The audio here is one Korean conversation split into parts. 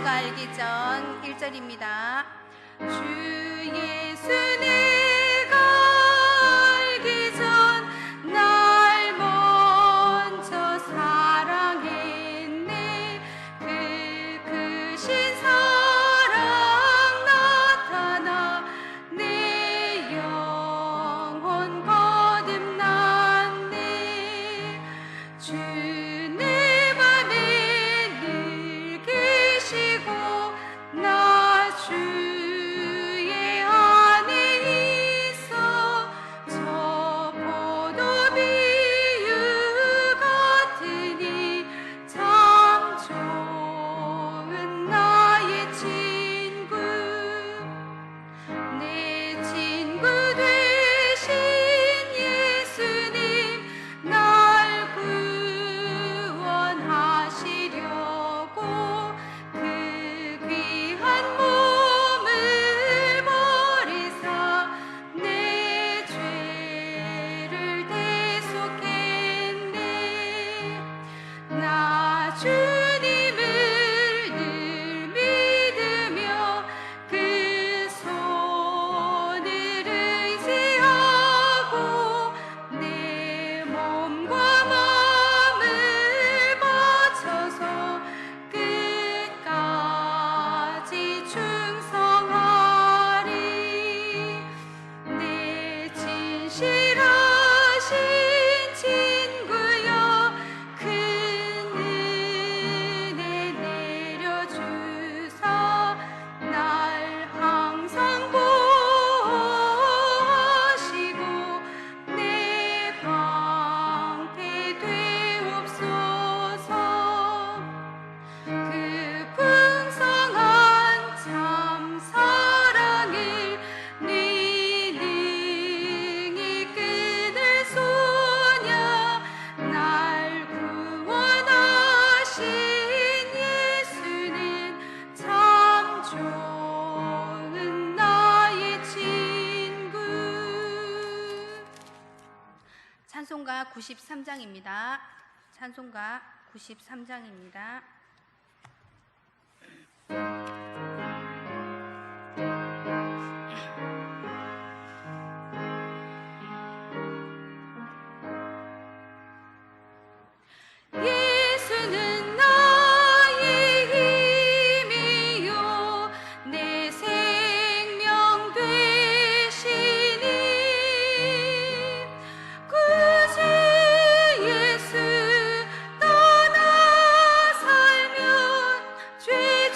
알기 전 1절입니다. 주 예수 내가 알기 전 날 먼저 사랑했네. 그 크신 사랑 나타나 내 영혼 거듭났네. 주 내 맘에 늘 계시고 나 주의 안에 있어. 저 포도 비유 같으니 참 좋은 나의 친구. 내 친구 되신 예수님 날 구원하시려고 그 귀한 몸을 버리사 내 죄를 대속했네. 나 주님을 늘 믿으며 그 손을 의지하고 내 몸과 마음을 바쳐서 끝까지 충성하리. 내 진실하신 친구여 큰 은혜 내려주사 날 항상 보호하시고 내 방패 되옵소서. 그 풍성한 참 사랑을 네 능히 끊을 소냐. 날 구원하신 예수는 참 좋은 나의 친구. 찬송가 93장입니다. 찬송가 93장입니다. 예수는 나의 힘이요 내 생명 되시니. 구주 예수 떠나 살면 죄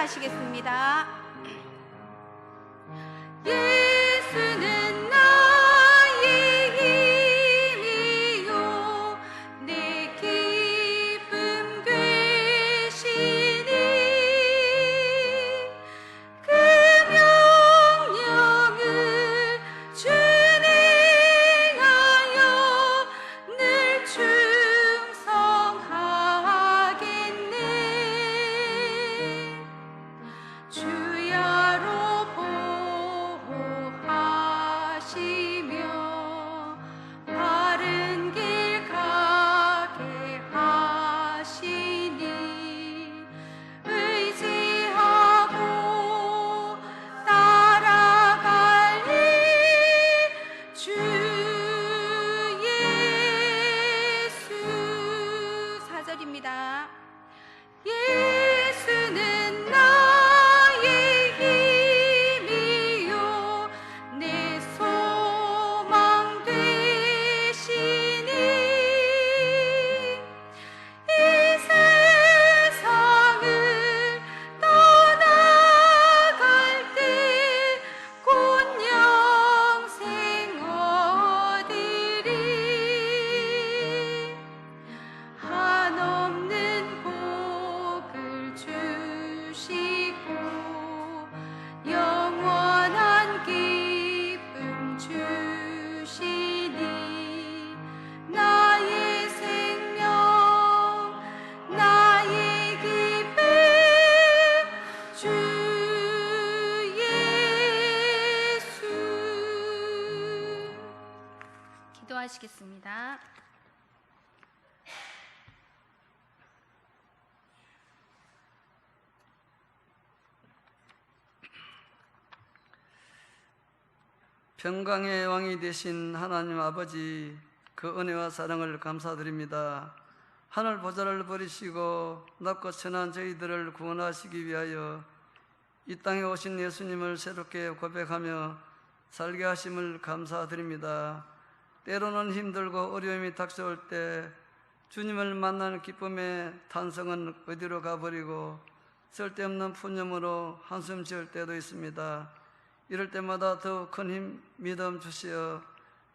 기도하시겠습니다. 예수는 나의 힘이요 내 기쁨 되시니 그 명령을 준행하여 늘 충성하겠네. 주야로 보호하시며 바른 길 가게 하시니 의지하고 따라갈니 주 예수. 4절입니다. 예수는 나의 힘이요 내 소망 되시니 이 세상을 떠나갈 때 곧 영생 얻으리. 한없는 복을 주시고 영원한 기쁨 주시니 나의 생명 나의 기쁨 주 예수. 기도하시겠습니다. 평강의 왕이 되신 하나님 아버지, 그 은혜와 사랑을 감사드립니다. 하늘 보좌를 버리시고 낮고 천한 저희들을 구원하시기 위하여 이 땅에 오신 예수님을 새롭게 고백하며 살게 하심을 감사드립니다. 때로는 힘들고 어려움이 닥쳐올 때 주님을 만나는 기쁨의 탄성은 어디로 가버리고 쓸데없는 푸념으로 한숨 지을 때도 있습니다. 이럴 때마다 더 큰 힘, 믿음 주시어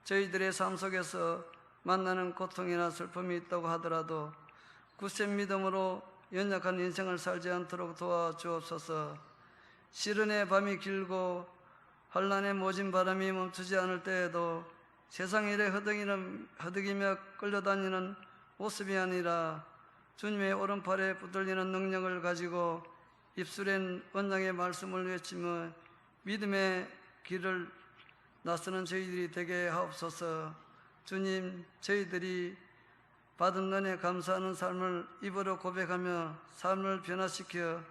저희들의 삶 속에서 만나는 고통이나 슬픔이 있다고 하더라도 굳센 믿음으로 연약한 인생을 살지 않도록 도와주옵소서. 시련의 밤이 길고 환난의 모진 바람이 멈추지 않을 때에도 세상 일에 허덕이며 끌려다니는 모습이 아니라 주님의 오른팔에 붙들리는 능력을 가지고 입술엔 언약의 말씀을 외치며 믿음의 길을 나서는 저희들이 되게 하옵소서. 주님, 저희들이 받은 은혜 감사하는 삶을 입으로 고백하며 삶을 변화시켜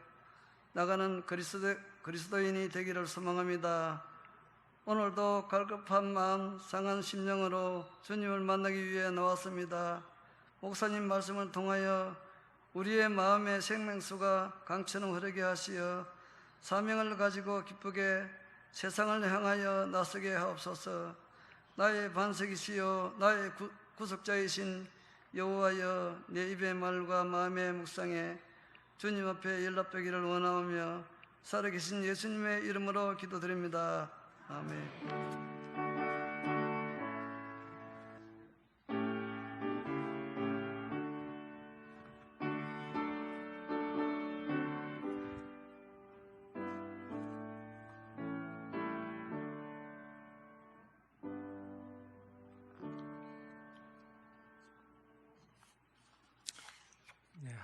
나가는 그리스도인이 되기를 소망합니다. 오늘도 갈급한 마음, 상한 심령으로 주님을 만나기 위해 나왔습니다. 목사님 말씀을 통하여 우리의 마음의 생명수가 강처럼 흐르게 하시어 사명을 가지고 기쁘게 세상을 향하여 나서게 하옵소서. 나의 반석이시요 나의 구속자이신 여호와여, 내 입의 말과 마음의 묵상에 주님 앞에 연락되기를 원하오며 살아계신 예수님의 이름으로 기도드립니다. 아멘.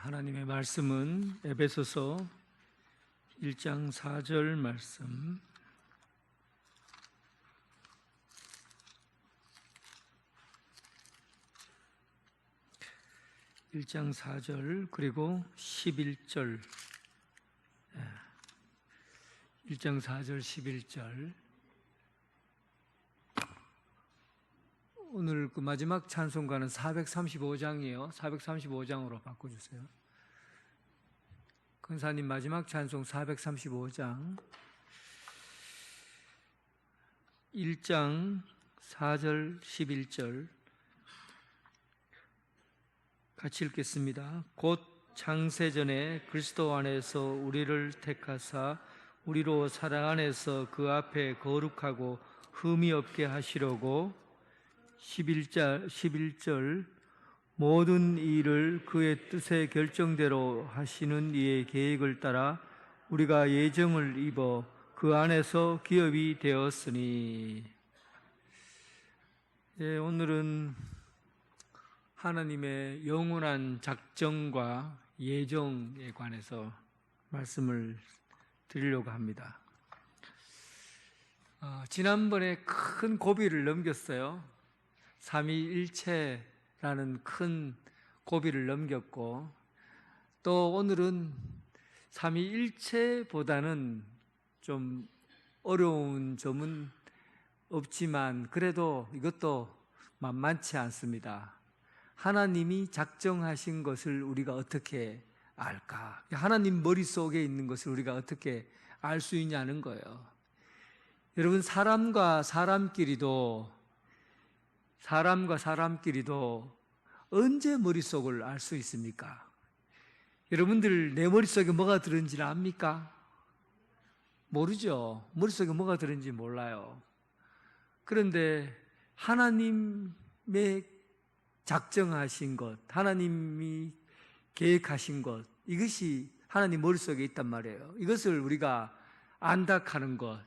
하나님의 말씀은 에베소서 1장 4절 말씀, (1장 4절) 그리고 11절, 1장 4절 11절. 오늘 그 마지막 찬송가는 435장이에요. 435장으로 바꿔주세요. 권사님 마지막 찬송 435장 1장 4절 11절 같이 읽겠습니다. 곧 창세전에 그리스도 안에서 우리를 택하사 우리로 사랑 안에서 그 앞에 거룩하고 흠이 없게 하시려고 11절 모든 일을 그의 뜻의 결정대로 하시는 이의 계획을 따라 우리가 예정을 입어 그 안에서 기업이 되었으니. 오늘은 하나님의 영원한 작정과 예정에 관해서 말씀을 드리려고 합니다. 지난번에 큰 고비를 넘겼어요. 삼위일체라는 큰 고비를 넘겼고, 또 오늘은 삼위일체보다는 좀 어려운 점은 없지만 그래도 이것도 만만치 않습니다. 하나님이 작정하신 것을 우리가 어떻게 알까? 하나님 머릿속에 있는 것을 우리가 어떻게 알 수 있냐는 거예요. 여러분, 사람과 사람끼리도 언제 머릿속을 알 수 있습니까? 여러분들 내 머릿속에 뭐가 들은지 압니까? 모르죠. 머릿속에 뭐가 들은지 몰라요. 그런데 하나님의 작정하신 것, 하나님이 계획하신 것, 이것이 하나님 머릿속에 있단 말이에요. 이것을 우리가 안닥하는 것,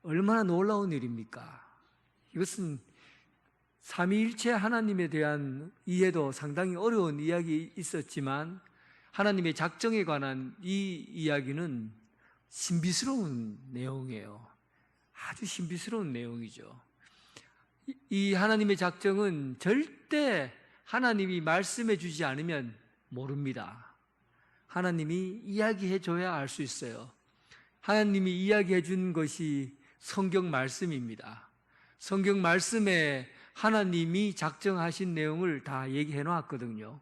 얼마나 놀라운 일입니까? 이것은 삼위일체 하나님에 대한 이해도 상당히 어려운 이야기 있었지만 하나님의 작정에 관한 이 이야기는 신비스러운 내용이에요. 아주 신비스러운 내용이죠. 이 하나님의 작정은 절대 하나님이 말씀해 주지 않으면 모릅니다. 하나님이 이야기해 줘야 알 수 있어요. 하나님이 이야기해 준 것이 성경 말씀입니다. 성경 말씀에 하나님이 작정하신 내용을 다 얘기해 놨거든요.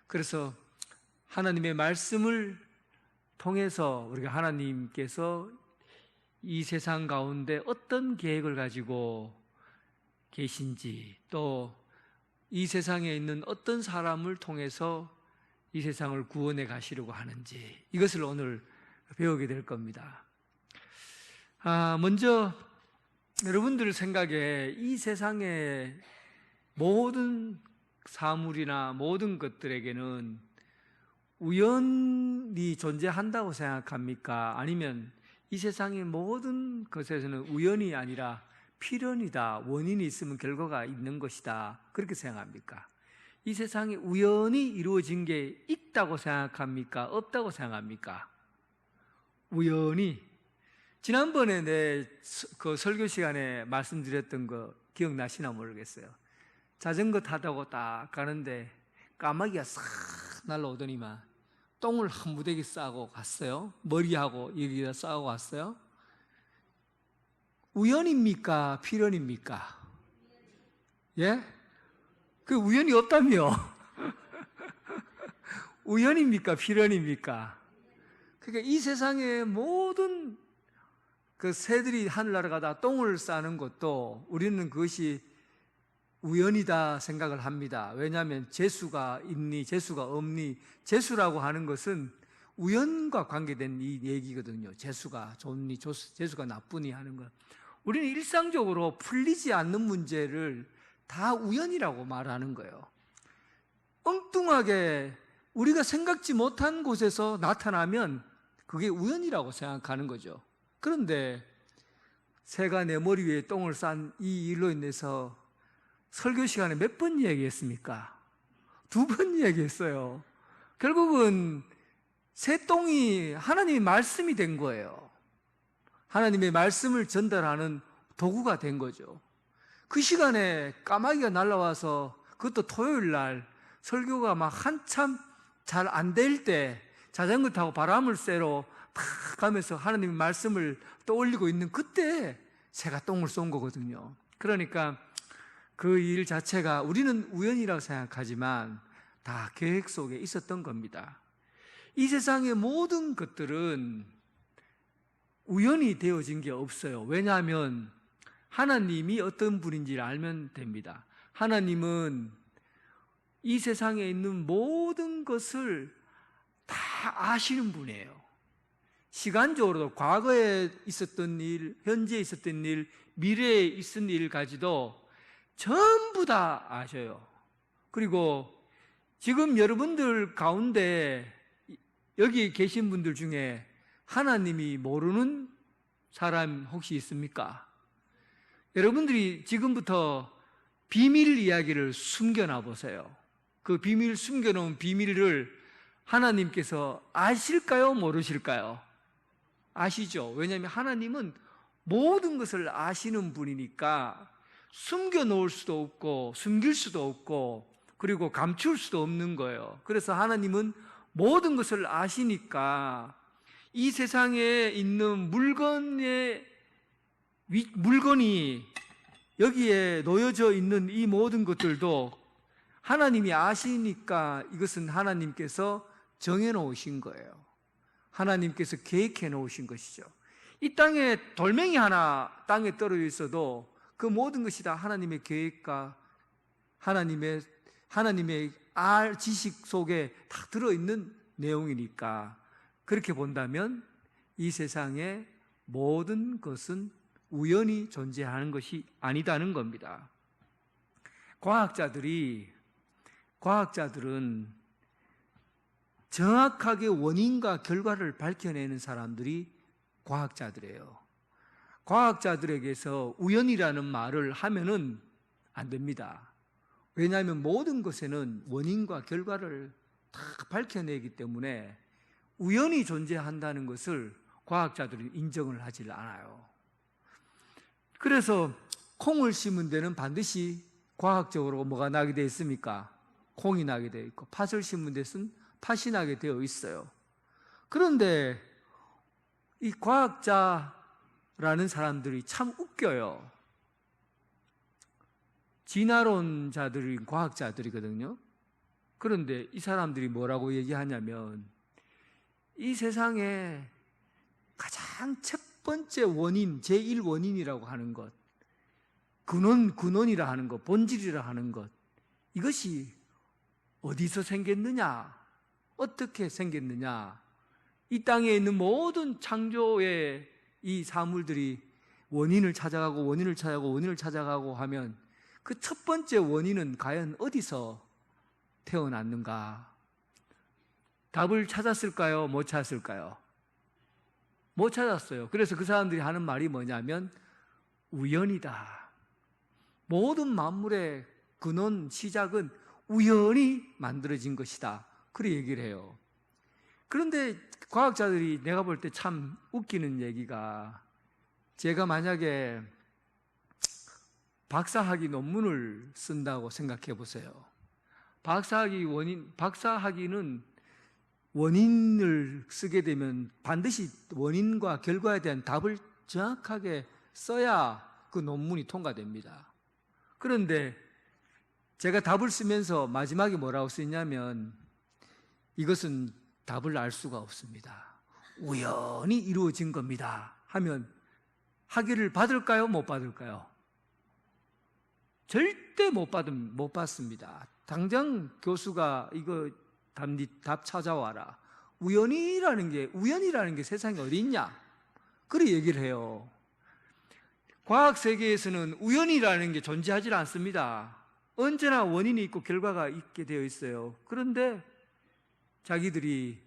그래서 하나님의 말씀을 통해서 우리가 하나님께서 이 세상 가운데 어떤 계획을 가지고 계신지, 또 이 세상에 있는 어떤 사람을 통해서 이 세상을 구원해 가시려고 하는지, 이것을 오늘 배우게 될 겁니다. 먼저 여러분들 생각에 이 세상의 모든 사물이나 모든 것들에게는 우연이 존재한다고 생각합니까? 아니면 이 세상의 모든 것에서는 우연이 아니라 필연이다, 원인이 있으면 결과가 있는 것이다, 그렇게 생각합니까? 이 세상에 우연이 이루어진 게 있다고 생각합니까? 없다고 생각합니까? 우연히. 지난번에 그 설교 시간에 말씀드렸던 거 기억나시나 모르겠어요. 자전거 타다고 딱 가는데 까마귀가 싹 날라오더니만 똥을 한 무더기 싸고 갔어요. 머리하고 여기다 싸고 갔어요. 우연입니까? 필연입니까? 예? 그 우연이 없다며. 우연입니까? 필연입니까? 그러니까 이 세상의 모든 그 새들이 하늘 날아가다 똥을 싸는 것도 우리는 그것이 우연이다 생각을 합니다. 왜냐하면 재수가 있니 재수가 없니, 재수라고 하는 것은 우연과 관계된 이 얘기거든요. 재수가 좋니 재수가 나쁘니 하는 것. 우리는 일상적으로 풀리지 않는 문제를 다 우연이라고 말하는 거예요. 엉뚱하게 우리가 생각지 못한 곳에서 나타나면 그게 우연이라고 생각하는 거죠. 그런데 새가 내 머리 위에 똥을 싼 이 일로 인해서 설교 시간에 몇 번 이야기했습니까? 2번 이야기했어요. 결국은 새 똥이 하나님의 말씀이 된 거예요. 하나님의 말씀을 전달하는 도구가 된 거죠. 그 시간에 까마귀가 날아와서, 그것도 토요일 날 설교가 막 한참 잘 안 될 때 자전거 타고 바람을 쐬러 탁 가면서 하나님의 말씀을 떠올리고 있는 그때 새가 똥을 쏜 거거든요. 그러니까 그 일 자체가 우리는 우연이라고 생각하지만 다 계획 속에 있었던 겁니다. 이 세상의 모든 것들은 우연히 되어진 게 없어요. 왜냐하면 하나님이 어떤 분인지를 알면 됩니다. 하나님은 이 세상에 있는 모든 것을 다 아시는 분이에요. 시간적으로도 과거에 있었던 일, 현재에 있었던 일, 미래에 있은 일까지도 전부 다 아셔요. 그리고 지금 여러분들 가운데 여기 계신 분들 중에 하나님이 모르는 사람 혹시 있습니까? 여러분들이 지금부터 비밀 이야기를 숨겨놔 보세요. 그 비밀 숨겨놓은 비밀을 하나님께서 아실까요? 모르실까요? 아시죠? 왜냐하면 하나님은 모든 것을 아시는 분이니까 숨겨놓을 수도 없고 숨길 수도 없고 그리고 감출 수도 없는 거예요. 그래서 하나님은 모든 것을 아시니까 이 세상에 있는 물건이 여기에 놓여져 있는 이 모든 것들도 하나님이 아시니까 이것은 하나님께서 정해놓으신 거예요. 하나님께서 계획해 놓으신 것이죠. 이 땅에 돌멩이 하나 땅에 떨어져 있어도 그 모든 것이 다 하나님의 계획과 하나님의 지식 속에 다 들어있는 내용이니까 그렇게 본다면 이 세상의 모든 것은 우연히 존재하는 것이 아니다는 겁니다. 과학자들은 정확하게 원인과 결과를 밝혀내는 사람들이 과학자들이에요. 과학자들에게서 우연이라는 말을 하면은 안 됩니다. 왜냐하면 모든 것에는 원인과 결과를 다 밝혀내기 때문에 우연히 존재한다는 것을 과학자들이 인정을 하질 않아요. 그래서 콩을 심은 데는 반드시 과학적으로 뭐가 나게 되어 있습니까? 콩이 나게 되어 있고 팥을 심은 데는 팥이 나게 되어 있어요. 그런데 이 과학자라는 사람들이 참 웃겨요. 진화론자들이 과학자들이거든요. 그런데 이 사람들이 뭐라고 얘기하냐면 이 세상에 가장 첫 번째 원인, 제1원인이라고 하는 것, 근원이라 하는 것, 본질이라 하는 것, 이것이 어디서 생겼느냐, 어떻게 생겼느냐, 이 땅에 있는 모든 창조의 이 사물들이 원인을 찾아가고 하면 그 첫 번째 원인은 과연 어디서 태어났는가? 답을 찾았을까요? 못 찾았을까요? 못 찾았어요. 그래서 그 사람들이 하는 말이 뭐냐면 우연이다. 모든 만물의 근원, 시작은 우연히 만들어진 것이다. 그렇게 얘기를 해요. 그런데 과학자들이 내가 볼 때 참 웃기는 얘기가, 제가 만약에 박사학위 논문을 쓴다고 생각해 보세요. 박사학위는 원인을 쓰게 되면 반드시 원인과 결과에 대한 답을 정확하게 써야 그 논문이 통과됩니다. 그런데 제가 답을 쓰면서 마지막에 뭐라고 쓰냐면 이것은 답을 알 수가 없습니다. 우연히 이루어진 겁니다. 하면 학위를 받을까요? 못 받을까요? 절대 못 받습니다. 당장 교수가 이거 답 찾아와라. 우연이라는 게 세상에 어디 있냐? 그렇게 얘기를 해요. 과학 세계에서는 우연이라는 게 존재하지 않습니다. 언제나 원인이 있고 결과가 있게 되어 있어요. 그런데 자기들이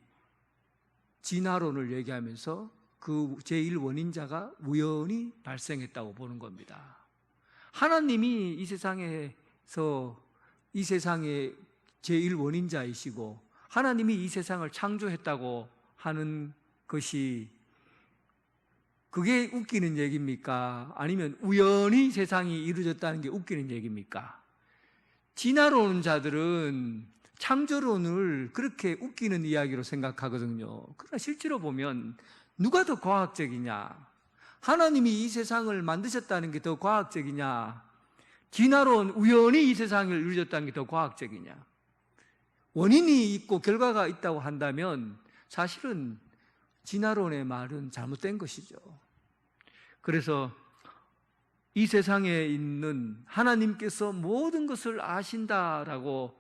진화론을 얘기하면서 그 제1원인자가 우연히 발생했다고 보는 겁니다. 하나님이 이 세상의 제1원인자이시고 하나님이 이 세상을 창조했다고 하는 것이 그게 웃기는 얘기입니까? 아니면 우연히 세상이 이루어졌다는 게 웃기는 얘기입니까? 진화론자들은 창조론을 그렇게 웃기는 이야기로 생각하거든요. 그러나 실제로 보면 누가 더 과학적이냐? 하나님이 이 세상을 만드셨다는 게 더 과학적이냐? 진화론, 우연히 이 세상을 이루어졌다는 게 더 과학적이냐? 원인이 있고 결과가 있다고 한다면 사실은 진화론의 말은 잘못된 것이죠. 그래서 이 세상에 있는 하나님께서 모든 것을 아신다라고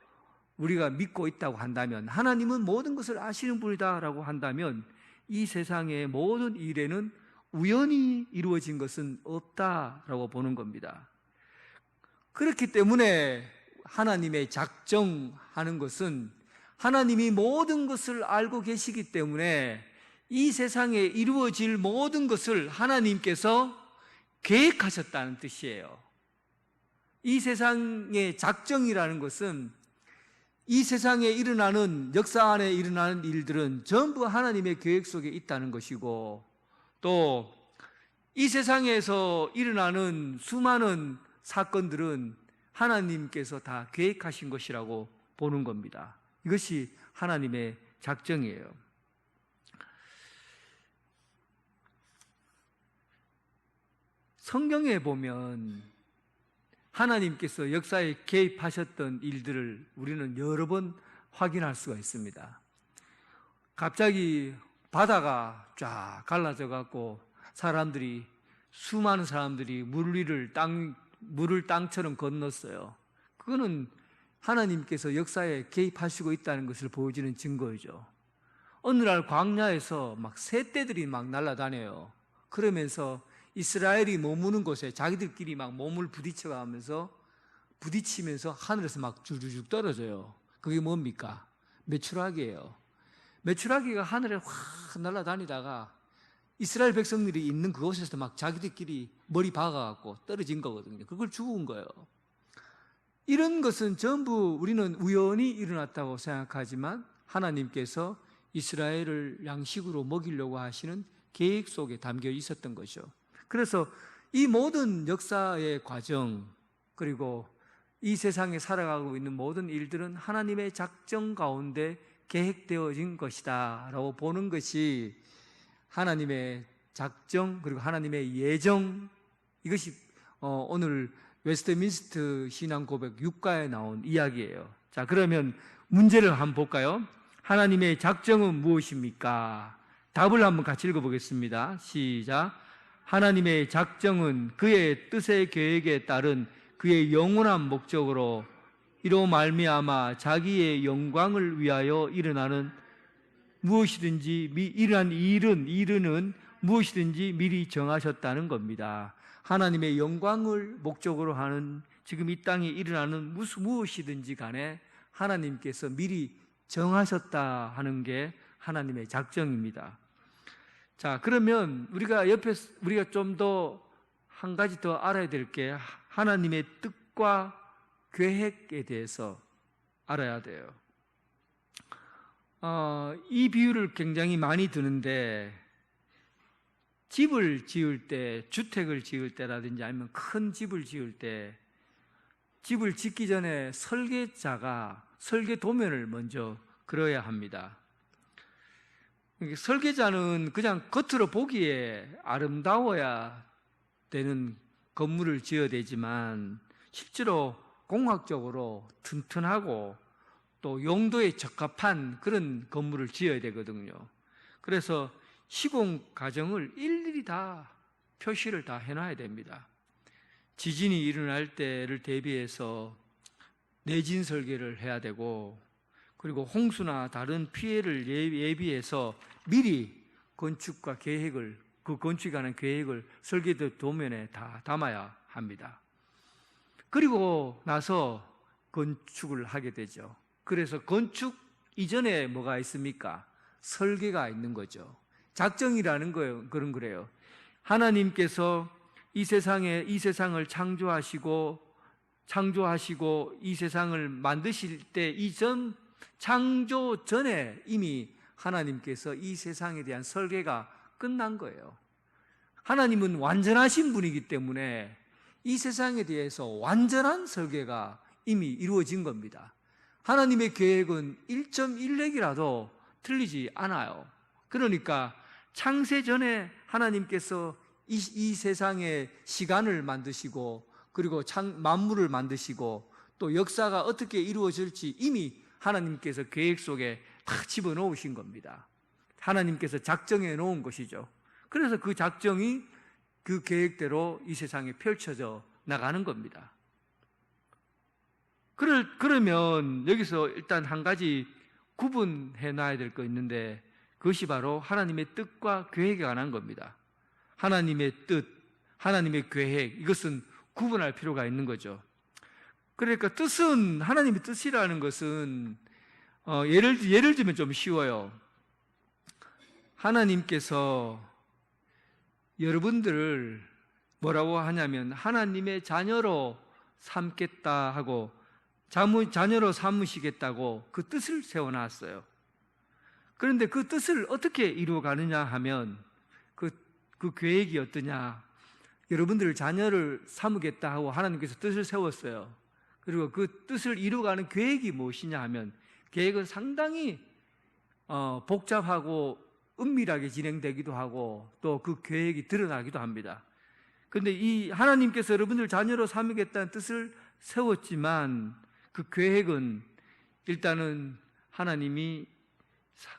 우리가 믿고 있다고 한다면, 하나님은 모든 것을 아시는 분이다라고 한다면, 이 세상의 모든 일에는 우연히 이루어진 것은 없다라고 보는 겁니다. 그렇기 때문에 하나님의 작정하는 것은 하나님이 모든 것을 알고 계시기 때문에 이 세상에 이루어질 모든 것을 하나님께서 계획하셨다는 뜻이에요. 이 세상의 작정이라는 것은 이 세상에 일어나는, 역사 안에 일어나는 일들은 전부 하나님의 계획 속에 있다는 것이고, 또 이 세상에서 일어나는 수많은 사건들은 하나님께서 다 계획하신 것이라고 보는 겁니다. 이것이 하나님의 작정이에요. 성경에 보면 하나님께서 역사에 개입하셨던 일들을 우리는 여러 번 확인할 수가 있습니다. 갑자기 바다가 쫙 갈라져 갖고 수많은 사람들이 물을 땅처럼 건넜어요. 그거는 하나님께서 역사에 개입하시고 있다는 것을 보여주는 증거이죠. 어느 날 광야에서 막 새떼들이 막 날아다녀요. 그러면서 이스라엘이 머무는 곳에 자기들끼리 막 몸을 부딪히면서 하늘에서 막 줄줄줄 떨어져요. 그게 뭡니까? 메추라기예요. 메추라기가 하늘에 확 날아다니다가 이스라엘 백성들이 있는 그곳에서 막 자기들끼리 머리 박아갖고 떨어진 거거든요. 그걸 죽은 거예요. 이런 것은 전부 우리는 우연히 일어났다고 생각하지만 하나님께서 이스라엘을 양식으로 먹이려고 하시는 계획 속에 담겨 있었던 거죠. 그래서 이 모든 역사의 과정, 그리고 이 세상에 살아가고 있는 모든 일들은 하나님의 작정 가운데 계획되어진 것이다 라고 보는 것이 하나님의 작정, 그리고 하나님의 예정, 이것이 오늘 웨스트민스터 신앙고백 6가에 나온 이야기예요. 자, 그러면 문제를 한번 볼까요? 하나님의 작정은 무엇입니까? 답을 한번 같이 읽어보겠습니다. 시작. 하나님의 작정은 그의 뜻의 계획에 따른 그의 영원한 목적으로 이로 말미암아 자기의 영광을 위하여 일어나는 무엇이든지 일어난 일은 무엇이든지 미리 정하셨다는 겁니다. 하나님의 영광을 목적으로 하는 지금 이 땅에 일어나는 무엇이든지 간에 하나님께서 미리 정하셨다 하는 게 하나님의 작정입니다. 자, 그러면 우리가 좀 더 한 가지 더 알아야 될 게 하나님의 뜻과 계획에 대해서 알아야 돼요. 이 비유를 굉장히 많이 드는데, 집을 지을 때, 주택을 지을 때라든지 아니면 큰 집을 지을 때, 집을 짓기 전에 설계자가 설계 도면을 먼저 그려야 합니다. 설계자는 그냥 겉으로 보기에 아름다워야 되는 건물을 지어야 되지만 실제로 공학적으로 튼튼하고 또 용도에 적합한 그런 건물을 지어야 되거든요. 그래서 시공 과정을 일일이 다 표시를 다 해놔야 됩니다. 지진이 일어날 때를 대비해서 내진 설계를 해야 되고, 그리고 홍수나 다른 피해를 예비해서 미리 건축과 계획을, 그 건축에 관한 계획을 설계도 도면에 다 담아야 합니다. 그리고 나서 건축을 하게 되죠. 그래서 건축 이전에 뭐가 있습니까? 설계가 있는 거죠. 작정이라는 거예요. 그래요. 하나님께서 이 세상을 창조하시고 이 세상을 만드실 때 이전 창조 전에 이미 하나님께서 이 세상에 대한 설계가 끝난 거예요. 하나님은 완전하신 분이기 때문에 이 세상에 대해서 완전한 설계가 이미 이루어진 겁니다. 하나님의 계획은 1.1획이라도 틀리지 않아요. 그러니까 창세 전에 하나님께서 이 세상의 시간을 만드시고, 그리고 만물을 만드시고, 또 역사가 어떻게 이루어질지 이미 하나님께서 계획 속에 다 집어넣으신 겁니다. 하나님께서 작정해 놓은 것이죠. 그래서 그 작정이 그 계획대로 이 세상에 펼쳐져 나가는 겁니다. 그러면 여기서 일단 한 가지 구분해 놔야 될 거 있는데, 그것이 바로 하나님의 뜻과 계획에 관한 겁니다. 하나님의 뜻, 하나님의 계획, 이것은 구분할 필요가 있는 거죠. 그러니까 뜻은, 하나님의 뜻이라는 것은 예를 들면 좀 쉬워요. 하나님께서 여러분들을 뭐라고 하냐면 하나님의 자녀로 삼겠다 하고 자녀로 삼으시겠다고 그 뜻을 세워놨어요. 그런데 그 뜻을 어떻게 이루어가느냐 하면 그 계획이 어떠냐, 여러분들을 자녀를 삼으겠다 하고 하나님께서 뜻을 세웠어요. 그리고 그 뜻을 이루어가는 계획이 무엇이냐 하면, 계획은 상당히 복잡하고 은밀하게 진행되기도 하고 또 그 계획이 드러나기도 합니다. 그런데 이 하나님께서 여러분들 자녀로 삼으겠다는 뜻을 세웠지만 그 계획은 일단은 하나님이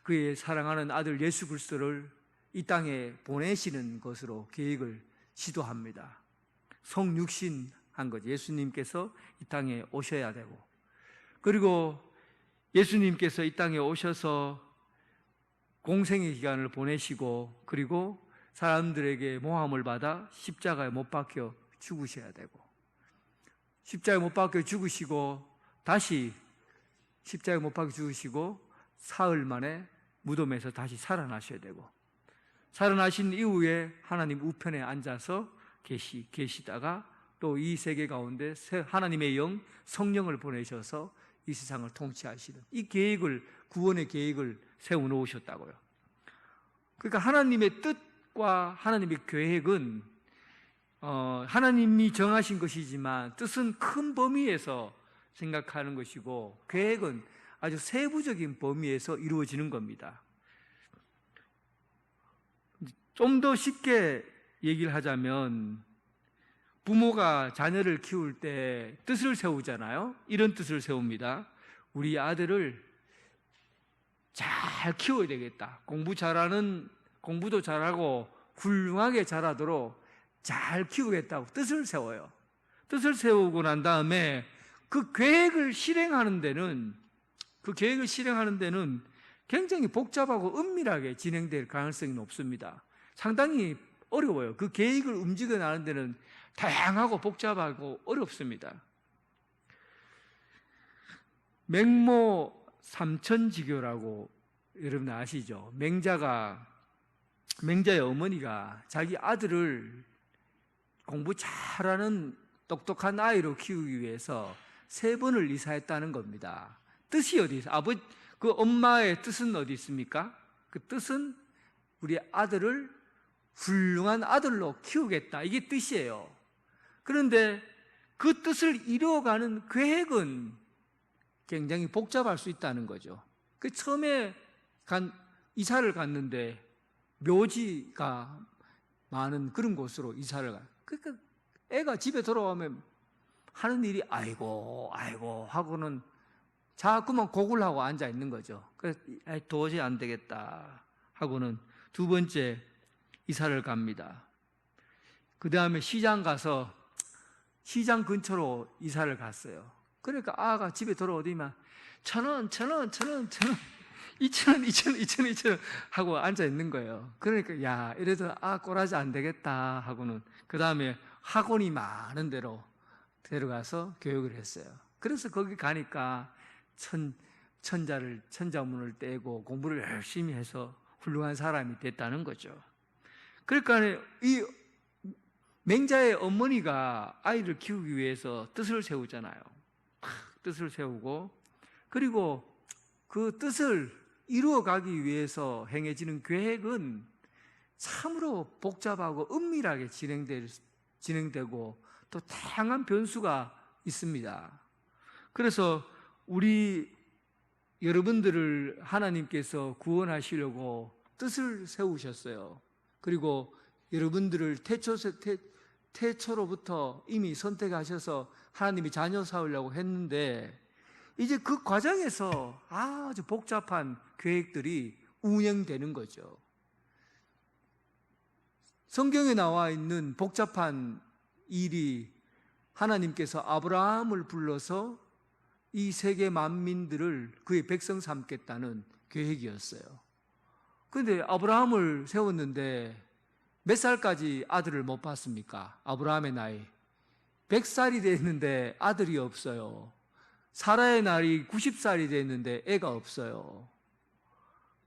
그의 사랑하는 아들 예수 그리스도를 이 땅에 보내시는 것으로 계획을 시도합니다. 성육신한 거죠. 예수님께서 이 땅에 오셔야 되고, 그리고 예수님께서 이 땅에 오셔서 공생의 기간을 보내시고, 그리고 사람들에게 모함을 받아 십자가에 못 박혀 죽으셔야 되고, 십자가에 못 박혀 죽으시고 다시 십자가에 못 박혀 죽으시고 사흘 만에 무덤에서 다시 살아나셔야 되고, 살아나신 이후에 하나님 우편에 앉아서 계시다가 또 이 세계 가운데 하나님의 영 성령을 보내셔서 이 세상을 통치하시는 이 계획을, 구원의 계획을 세워놓으셨다고요. 그러니까 하나님의 뜻과 하나님의 계획은 하나님이 정하신 것이지만 뜻은 큰 범위에서 생각하는 것이고, 계획은 아주 세부적인 범위에서 이루어지는 겁니다. 좀 더 쉽게 얘기를 하자면, 부모가 자녀를 키울 때 뜻을 세우잖아요. 이런 뜻을 세웁니다. 우리 아들을 잘 키워야 되겠다. 공부도 잘하고 훌륭하게 자라도록 잘 키우겠다고 뜻을 세워요. 뜻을 세우고 난 다음에 그 계획을 실행하는 데는 굉장히 복잡하고 은밀하게 진행될 가능성이 높습니다. 상당히 어려워요. 그 계획을 움직여 나가는 데는 다양하고 복잡하고 어렵습니다. 맹모 삼천지교라고 여러분 아시죠? 맹자의 어머니가 자기 아들을 공부 잘하는 똑똑한 아이로 키우기 위해서 3번을 이사했다는 겁니다. 뜻이 어디 있어요? 그 엄마의 뜻은 어디 있습니까? 그 뜻은 우리 아들을 훌륭한 아들로 키우겠다, 이게 뜻이에요. 그런데 그 뜻을 이루어가는 계획은 굉장히 복잡할 수 있다는 거죠. 그 처음에 이사를 갔는데 묘지가 많은 그런 곳으로 이사를 가요. 그러니까 애가 집에 돌아오면 하는 일이 아이고 하고는 자꾸만 곡을 하고 앉아 있는 거죠. 그래서 도저히 안 되겠다 하고는 2번째 이사를 갑니다. 그 다음에 시장 가서 시장 근처로 이사를 갔어요. 그러니까 아가 집에 돌아오더니만 1,000원, 2,000원 하고 앉아 있는 거예요. 그러니까 야, 이래도 꼬라지 안 되겠다 하고는 그 다음에 학원이 많은 데로 데려가서 교육을 했어요. 그래서 거기 가니까 천자문을 떼고 공부를 열심히 해서 훌륭한 사람이 됐다는 거죠. 그러니까 이 맹자의 어머니가 아이를 키우기 위해서 뜻을 세우잖아요. 뜻을 세우고, 그리고 그 뜻을 이루어가기 위해서 행해지는 계획은 참으로 복잡하고 은밀하게 진행되고 또 다양한 변수가 있습니다. 그래서 여러분들을 하나님께서 구원하시려고 뜻을 세우셨어요. 그리고 여러분들을 태초로부터 이미 선택하셔서 하나님이 자녀 삼으려고 했는데, 이제 그 과정에서 아주 복잡한 계획들이 운영되는 거죠. 성경에 나와 있는 복잡한 일이, 하나님께서 아브라함을 불러서 이 세계 만민들을 그의 백성 삼겠다는 계획이었어요. 그런데 아브라함을 세웠는데 몇 살까지 아들을 못 봤습니까? 아브라함의 나이 100살이 됐는데 아들이 없어요. 사라의 날이 90살이 됐는데 애가 없어요.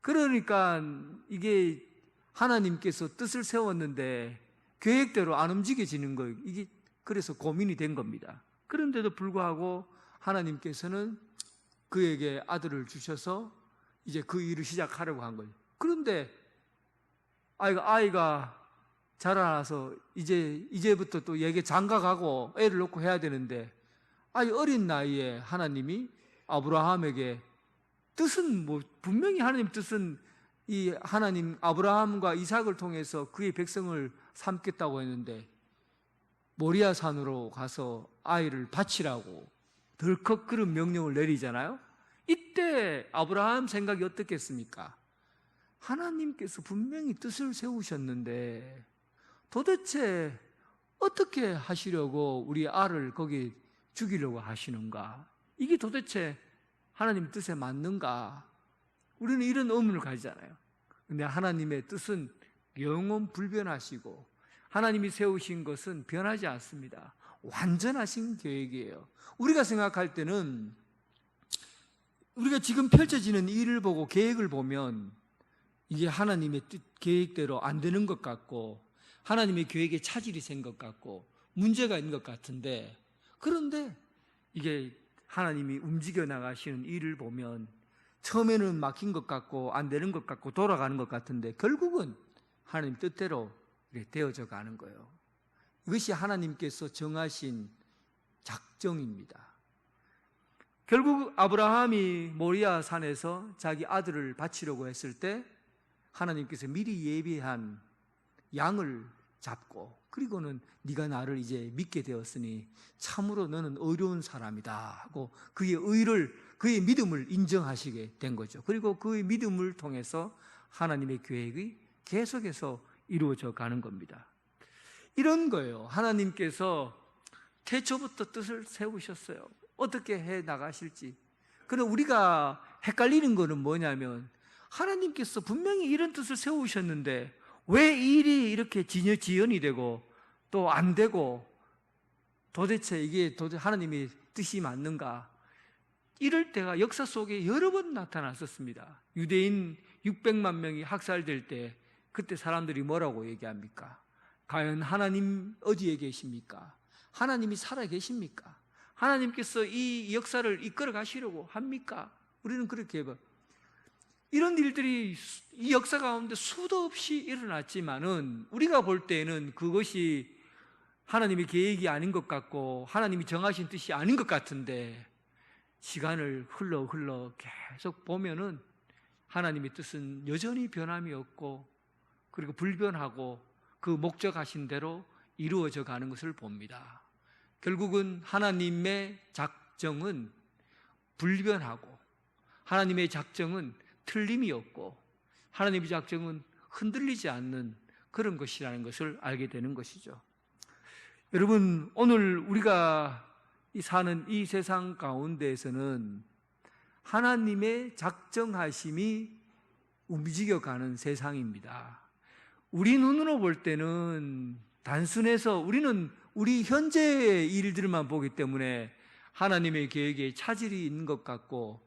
그러니까 이게 하나님께서 뜻을 세웠는데 계획대로 안 움직여지는 거예요. 이게 그래서 고민이 된 겁니다. 그런데도 불구하고 하나님께서는 그에게 아들을 주셔서 이제 그 일을 시작하려고 한 거예요. 그런데 아이가 자라나서 이제부터 또 얘기 장가가고 애를 놓고 해야 되는데 아이 어린 나이에 하나님이 아브라함에게 뜻은 분명히 하나님 뜻은 이 하나님 아브라함과 이삭을 통해서 그의 백성을 삼겠다고 했는데 모리아 산으로 가서 아이를 바치라고 덜컥 그런 명령을 내리잖아요. 이때 아브라함 생각이 어떻겠습니까? 하나님께서 분명히 뜻을 세우셨는데 도대체 어떻게 하시려고 우리 아를 거기 죽이려고 하시는가? 이게 도대체 하나님 뜻에 맞는가? 우리는 이런 의문을 가지잖아요. 근데 하나님의 뜻은 영원 불변하시고 하나님이 세우신 것은 변하지 않습니다. 완전하신 계획이에요. 우리가 생각할 때는 우리가 지금 펼쳐지는 일을 보고 계획을 보면 이게 하나님의 뜻, 계획대로 안 되는 것 같고 하나님의 계획에 차질이 생 것 같고 문제가 있는 것 같은데 그런데 이게 하나님이 움직여 나가시는 일을 보면 처음에는 막힌 것 같고 안 되는 것 같고 돌아가는 것 같은데 결국은 하나님 뜻대로 되어져 가는 거예요. 이것이 하나님께서 정하신 작정입니다. 결국 아브라함이 모리아 산에서 자기 아들을 바치려고 했을 때 하나님께서 미리 예비한 양을 잡고 그리고는 네가 나를 이제 믿게 되었으니 참으로 너는 의로운 사람이다 하고 그의 믿음을 인정하시게 된 거죠. 그리고 그의 믿음을 통해서 하나님의 계획이 계속해서 이루어져 가는 겁니다. 이런 거예요. 하나님께서 태초부터 뜻을 세우셨어요. 어떻게 해 나가실지. 그런데 우리가 헷갈리는 거는 뭐냐면 하나님께서 분명히 이런 뜻을 세우셨는데 왜 일이 이렇게 지연이 되고 또 안 되고 도대체 이게 하나님의 뜻이 맞는가? 이럴 때가 역사 속에 여러 번 나타났었습니다. 유대인 600만 명이 학살될 때 그때 사람들이 뭐라고 얘기합니까? 과연 하나님 어디에 계십니까? 하나님이 살아 계십니까? 하나님께서 이 역사를 이끌어 가시려고 합니까? 우리는 그렇게 해봐. 이런 일들이 이 역사 가운데 수도 없이 일어났지만은 우리가 볼 때는 그것이 하나님의 계획이 아닌 것 같고 하나님이 정하신 뜻이 아닌 것 같은데 시간을 흘러 계속 보면은 하나님의 뜻은 여전히 변함이 없고 그리고 불변하고 그 목적하신 대로 이루어져 가는 것을 봅니다. 결국은 하나님의 작정은 불변하고 하나님의 작정은 틀림이 없고 하나님의 작정은 흔들리지 않는 그런 것이라는 것을 알게 되는 것이죠. 여러분, 오늘 우리가 사는 이 세상 가운데에서는 하나님의 작정하심이 움직여가는 세상입니다. 우리 눈으로 볼 때는 단순해서 우리는 우리 현재의 일들만 보기 때문에 하나님의 계획에 차질이 있는 것 같고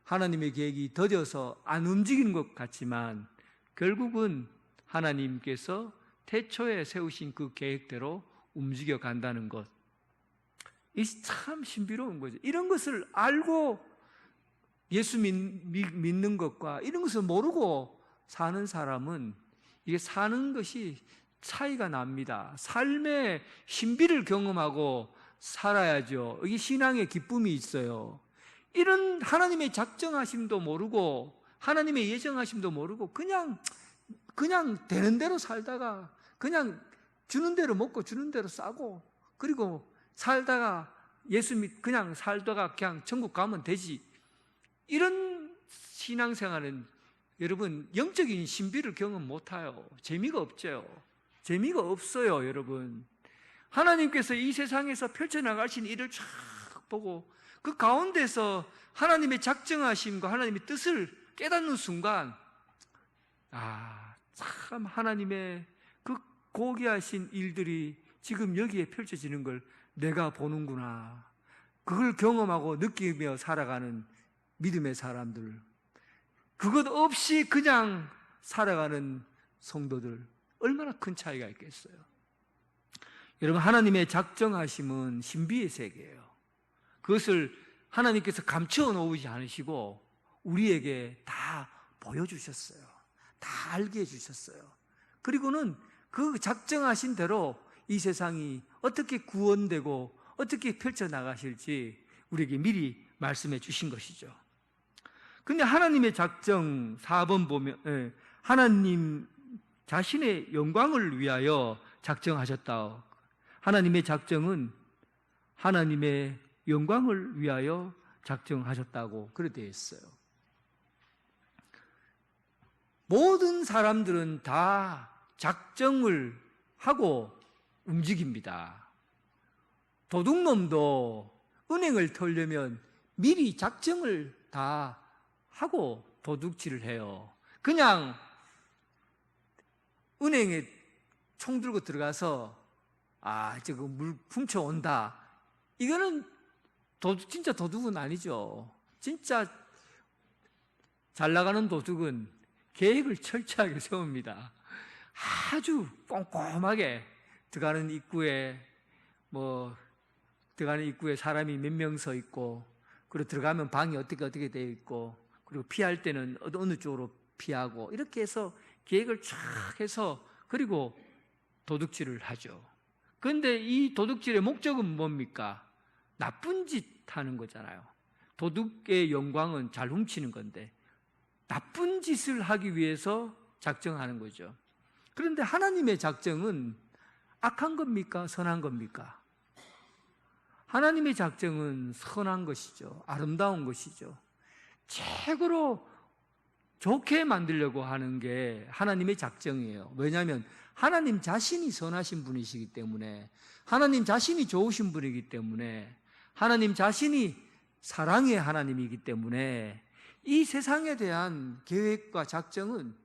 하나님의 계획이 더뎌서 안 움직이는 것 같지만 결국은 하나님께서 태초에 세우신 그 계획대로 움직여 간다는 것, 이 참 신비로운 거죠. 이런 것을 알고 예수 믿는 것과 이런 것을 모르고 사는 사람은 이게 사는 것이 차이가 납니다. 삶의 신비를 경험하고 살아야죠. 이게 신앙의 기쁨이 있어요. 이런 하나님의 작정하심도 모르고 하나님의 예정하심도 모르고 그냥 되는 대로 살다가 그냥 주는 대로 먹고 주는 대로 싸고 그리고 살다가 그냥 살다가 그냥 천국 가면 되지. 이런 신앙생활은 여러분 영적인 신비를 경험 못해요. 재미가 없죠. 재미가 없어요, 여러분. 하나님께서 이 세상에서 펼쳐나가신 일을 쫙 보고 그 가운데서 하나님의 작정하심과 하나님의 뜻을 깨닫는 순간, 참 하나님의 그 고귀하신 일들이 지금 여기에 펼쳐지는 걸 내가 보는구나. 그걸 경험하고 느끼며 살아가는 믿음의 사람들, 그것 없이 그냥 살아가는 성도들, 얼마나 큰 차이가 있겠어요. 여러분, 하나님의 작정하심은 신비의 세계예요. 그것을 하나님께서 감춰 놓으지 않으시고 우리에게 다 보여주셨어요. 다 알게 해주셨어요. 그리고는 그 작정하신 대로 이 세상이 어떻게 구원되고 어떻게 펼쳐나가실지 우리에게 미리 말씀해 주신 것이죠. 근데 하나님의 작정 4번 보면 하나님 자신의 영광을 위하여 작정하셨다. 하나님의 작정은 하나님의 영광을 위하여 작정하셨다고 그렇게 되어 있어요. 모든 사람들은 다 작정을 하고 움직입니다. 도둑놈도 은행을 털려면 미리 작정을 다 하고 도둑질을 해요. 그냥 은행에 총 들고 들어가서 저거 물 훔쳐온다, 이거는 진짜 도둑은 아니죠. 진짜 잘 나가는 도둑은 계획을 철저하게 세웁니다. 아주 꼼꼼하게 들어가는 입구에 사람이 몇 명 서 있고, 그리고 들어가면 방이 어떻게 되어 있고, 그리고 피할 때는 어느 쪽으로 피하고, 이렇게 해서 계획을 쫙 해서 그리고 도둑질을 하죠. 그런데 이 도둑질의 목적은 뭡니까? 나쁜 짓 하는 거잖아요. 도둑의 영광은 잘 훔치는 건데 나쁜 짓을 하기 위해서 작정하는 거죠. 그런데 하나님의 작정은 악한 겁니까? 선한 겁니까? 하나님의 작정은 선한 것이죠. 아름다운 것이죠. 최고로 좋게 만들려고 하는 게 하나님의 작정이에요. 왜냐하면 하나님 자신이 선하신 분이시기 때문에, 하나님 자신이 좋으신 분이기 때문에, 하나님 자신이 사랑의 하나님이기 때문에 이 세상에 대한 계획과 작정은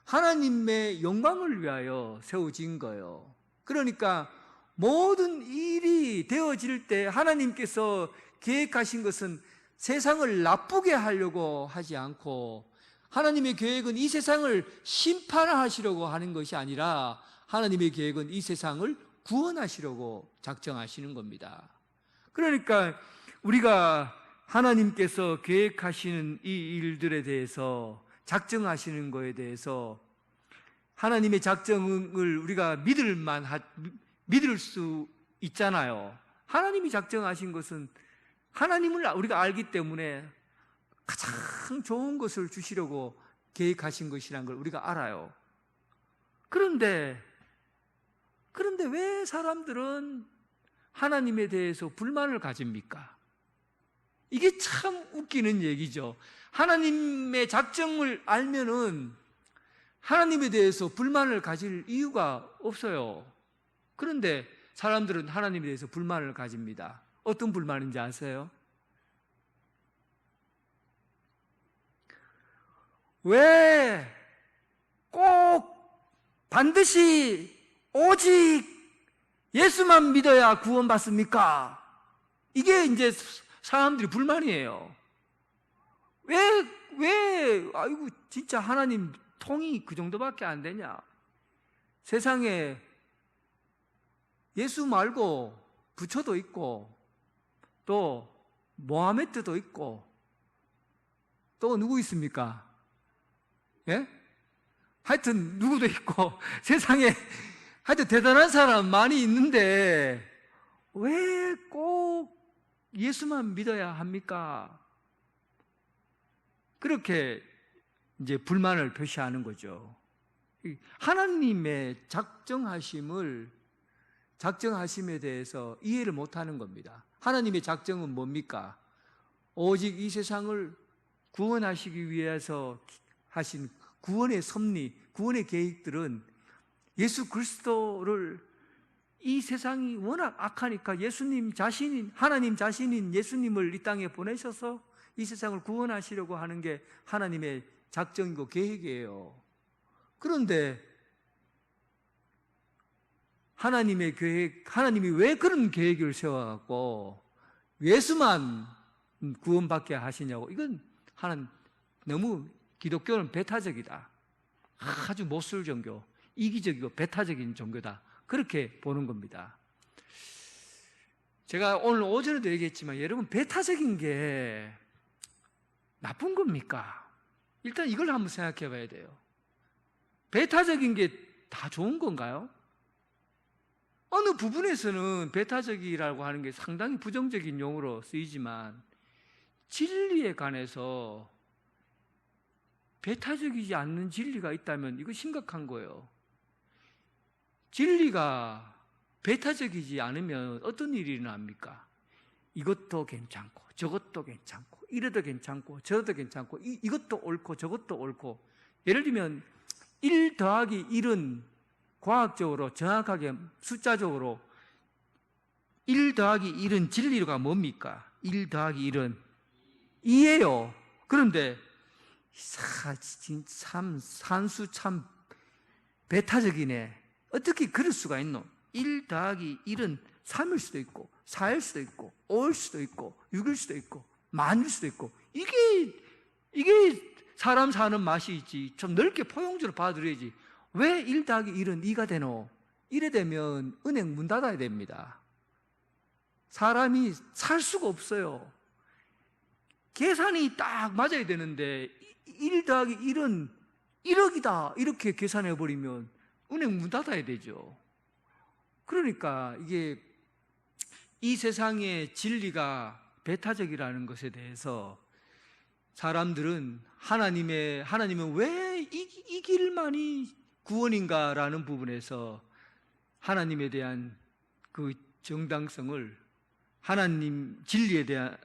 하나님의 영광을 위하여 세워진 거예요. 그러니까 모든 일이 되어질 때 하나님께서 계획하신 것은 세상을 나쁘게 하려고 하지 않고, 하나님의 계획은 이 세상을 심판하시려고 하는 것이 아니라 하나님의 계획은 이 세상을 구원하시려고 작정하시는 겁니다. 그러니까 우리가 하나님께서 계획하시는 이 일들에 대해서, 작정하시는 것에 대해서 하나님의 작정을 우리가 믿을 수 있잖아요. 하나님이 작정하신 것은 하나님을 우리가 알기 때문에 가장 좋은 것을 주시려고 계획하신 것이라는 걸 우리가 알아요. 그런데 왜 사람들은 하나님에 대해서 불만을 가집니까? 이게 참 웃기는 얘기죠. 하나님의 작정을 알면은 하나님에 대해서 불만을 가질 이유가 없어요. 그런데 사람들은 하나님에 대해서 불만을 가집니다. 어떤 불만인지 아세요? 왜 꼭 반드시 오직 예수만 믿어야 구원받습니까? 이게 이제 사람들이 불만이에요. 아이고, 진짜 하나님 통이 그 정도밖에 안 되냐? 세상에 예수 말고 부처도 있고, 또 모하메드도 있고, 또 누구 있습니까? 예? 하여튼 누구도 있고, 세상에 하여튼 대단한 사람 많이 있는데 왜 꼭 예수만 믿어야 합니까? 그렇게 이제 불만을 표시하는 거죠. 하나님의 작정하심에 대해서 이해를 못하는 겁니다. 하나님의 작정은 뭡니까? 오직 이 세상을 구원하시기 위해서 하신 구원의 섭리, 구원의 계획들은 예수 그리스도를 이 세상이 워낙 악하니까 하나님 자신인 예수님을 이 땅에 보내셔서 이 세상을 구원하시려고 하는 게 하나님의 작정이고 계획이에요. 그런데 하나님의 계획, 하나님이 왜 그런 계획을 세워갖고 예수만 구원받게 하시냐고. 이건 하나님 너무 기독교는 배타적이다. 아주 못쓸 종교, 이기적이고 배타적인 종교다. 그렇게 보는 겁니다. 제가 오늘 오전에도 얘기했지만 여러분, 배타적인 게 나쁜 겁니까? 일단 이걸 한번 생각해 봐야 돼요. 배타적인 게 다 좋은 건가요? 어느 부분에서는 배타적이라고 하는 게 상당히 부정적인 용어로 쓰이지만 진리에 관해서 배타적이지 않는 진리가 있다면 이거 심각한 거예요. 진리가 배타적이지 않으면 어떤 일이 일어납니까? 이것도 괜찮고 저것도 괜찮고 이래도 괜찮고 저래도 괜찮고 이것도 옳고 저것도 옳고. 예를 들면 1 더하기 1은 과학적으로 정확하게 숫자적으로 1 더하기 1은 진리가 뭡니까? 1 더하기 1은 2예요. 그런데 산수 참 배타적이네. 어떻게 그럴 수가 있노? 1 더하기 1은 3일 수도 있고 4일 수도 있고 5일 수도 있고 6일 수도 있고 만일 수도 있고. 이게 사람 사는 맛이 있지. 좀 넓게 포용적으로 받아들여야지. 왜 1 더하기 1은 2가 되노? 이래 되면 은행 문 닫아야 됩니다. 사람이 살 수가 없어요. 계산이 딱 맞아야 되는데 1 더하기 1은 1억이다 이렇게 계산해버리면 은행 문 닫아야 되죠. 그러니까 이게 이 세상의 진리가 배타적이라는 것에 대해서 사람들은 하나님은 왜 이 길만이 구원인가라는 부분에서 하나님에 대한 그 정당성을, 하나님 진리에 대한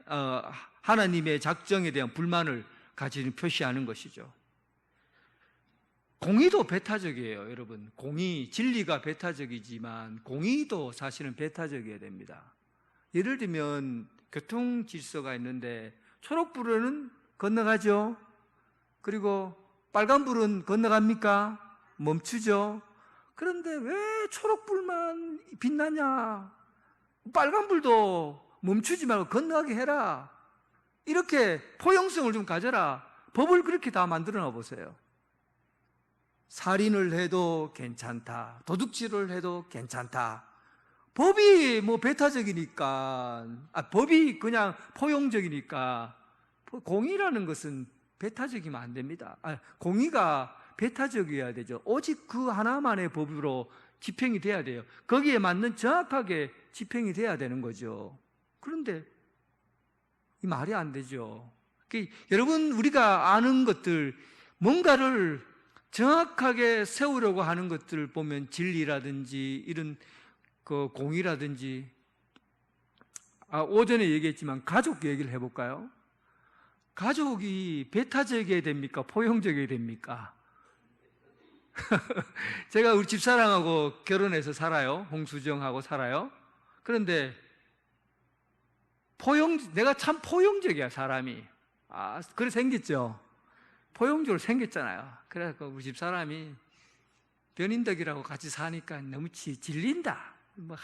하나님의 작정에 대한 불만을 가지는 표시하는 것이죠. 공의도 배타적이에요, 여러분. 진리가 배타적이지만 공의도 사실은 배타적이어야 됩니다. 예를 들면 교통 질서가 있는데 초록불은 건너가죠. 그리고 빨간불은 건너갑니까? 멈추죠. 그런데 왜 초록불만 빛나냐? 빨간불도 멈추지 말고 건너가게 해라. 이렇게 포용성을 좀 가져라. 법을 그렇게 다 만들어 놔 보세요. 살인을 해도 괜찮다. 도둑질을 해도 괜찮다. 법이 배타적이니까, 법이 그냥 포용적이니까, 공의라는 것은 배타적이면 안 됩니다. 공의가 배타적이어야 되죠. 오직 그 하나만의 법으로 집행이 돼야 돼요. 거기에 맞는 정확하게 집행이 돼야 되는 거죠. 그런데 이 말이 안 되죠. 여러분, 우리가 아는 것들, 뭔가를 정확하게 세우려고 하는 것들을 보면 진리라든지 이런 공의라든지, 오전에 얘기했지만 가족 얘기를 해볼까요? 가족이 배타적이어야 됩니까? 포용적이어야 됩니까? 제가 우리 집사람하고 결혼해서 살아요. 홍수정하고 살아요. 그런데 내가 참 포용적이야, 사람이. 그래 생겼죠. 포용적으로 생겼잖아요. 그래서 우리 집사람이 변인덕이라고 같이 사니까 너무 질린다.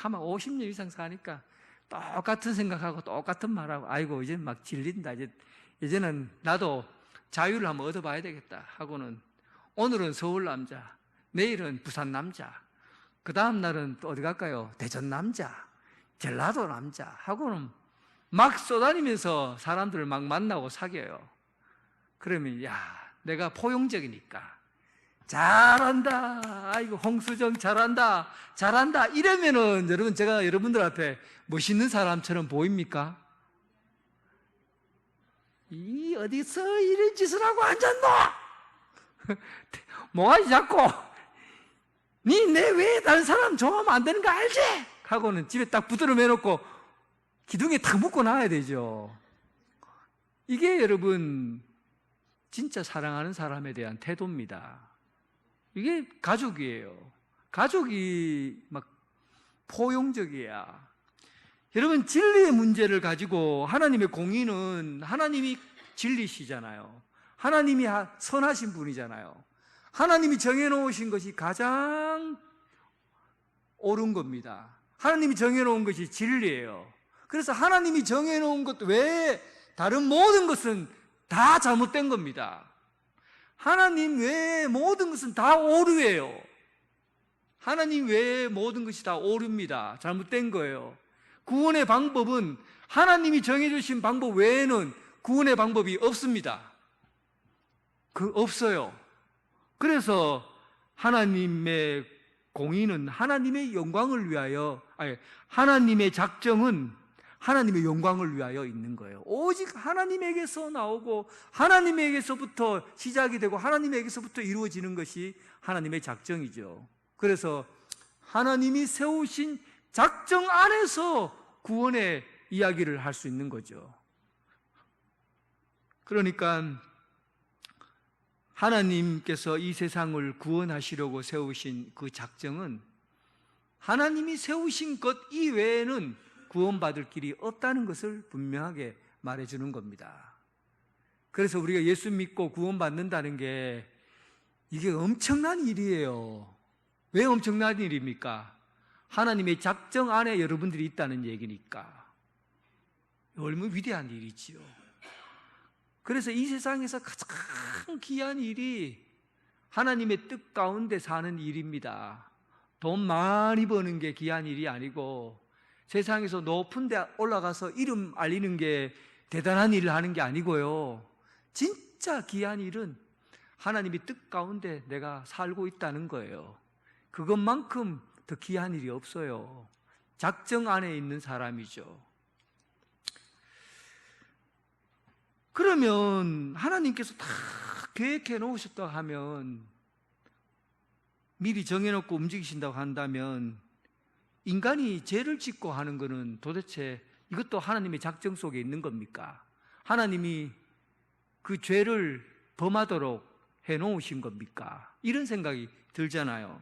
아마 50년 이상 사니까 똑같은 생각하고 똑같은 말하고, 아이고 이제 막 질린다. 이제는 나도 자유를 한번 얻어봐야 되겠다 하고는, 오늘은 서울 남자, 내일은 부산 남자, 그 다음 날은 또 어디 갈까요? 대전 남자, 전라도 남자 하고는 막 쏘다니면서 사람들을 막 만나고 사귀어요. 그러면 내가 포용적이니까 잘한다. 아이고 홍수정 잘한다. 이러면은 여러분, 제가 여러분들 앞에 멋있는 사람처럼 보입니까? 어디서 이런 짓을 하고 앉았노? 뭐하지 자꾸? 내 왜 다른 사람 좋아하면 안 되는 거 알지? 하고는 집에 딱 붙들어 매놓고 기둥에 탁 묶고 놔야 되죠. 이게 여러분 진짜 사랑하는 사람에 대한 태도입니다. 이게 가족이에요. 가족이 막 포용적이야. 여러분, 진리의 문제를 가지고 하나님의 공의는 하나님이 진리시잖아요. 하나님이 선하신 분이잖아요. 하나님이 정해놓으신 것이 가장 옳은 겁니다. 하나님이 정해놓은 것이 진리예요. 그래서 하나님이 정해놓은 것 외에 다른 모든 것은 다 잘못된 겁니다. 하나님 외에 모든 것은 다 오류예요. 하나님 외에 모든 것이 다 오류입니다. 잘못된 거예요. 구원의 방법은 하나님이 정해주신 방법 외에는 구원의 방법이 없습니다. 없어요. 그래서 하나님의 공의는 하나님의 영광을 위하여, 하나님의 작정은 하나님의 영광을 위하여 있는 거예요. 오직 하나님에게서 나오고 하나님에게서부터 시작이 되고 하나님에게서부터 이루어지는 것이 하나님의 작정이죠. 그래서 하나님이 세우신 작정 안에서 구원의 이야기를 할 수 있는 거죠. 그러니까 하나님께서 이 세상을 구원하시려고 세우신 그 작정은 하나님이 세우신 것 이외에는 구원받을 길이 없다는 것을 분명하게 말해주는 겁니다. 그래서 우리가 예수 믿고 구원받는다는 게 이게 엄청난 일이에요. 왜 엄청난 일입니까? 하나님의 작정 안에 여러분들이 있다는 얘기니까. 얼마나 위대한 일이지요. 그래서 이 세상에서 가장 귀한 일이 하나님의 뜻 가운데 사는 일입니다. 돈 많이 버는 게 귀한 일이 아니고 세상에서 높은 데 올라가서 이름 알리는 게 대단한 일을 하는 게 아니고요. 진짜 귀한 일은 하나님의 뜻 가운데 내가 살고 있다는 거예요. 그것만큼 더 귀한 일이 없어요. 작정 안에 있는 사람이죠. 그러면 하나님께서 다 계획해 놓으셨다고 하면, 미리 정해놓고 움직이신다고 한다면 인간이 죄를 짓고 하는 것은 도대체 이것도 하나님의 작정 속에 있는 겁니까? 하나님이 그 죄를 범하도록 해놓으신 겁니까? 이런 생각이 들잖아요.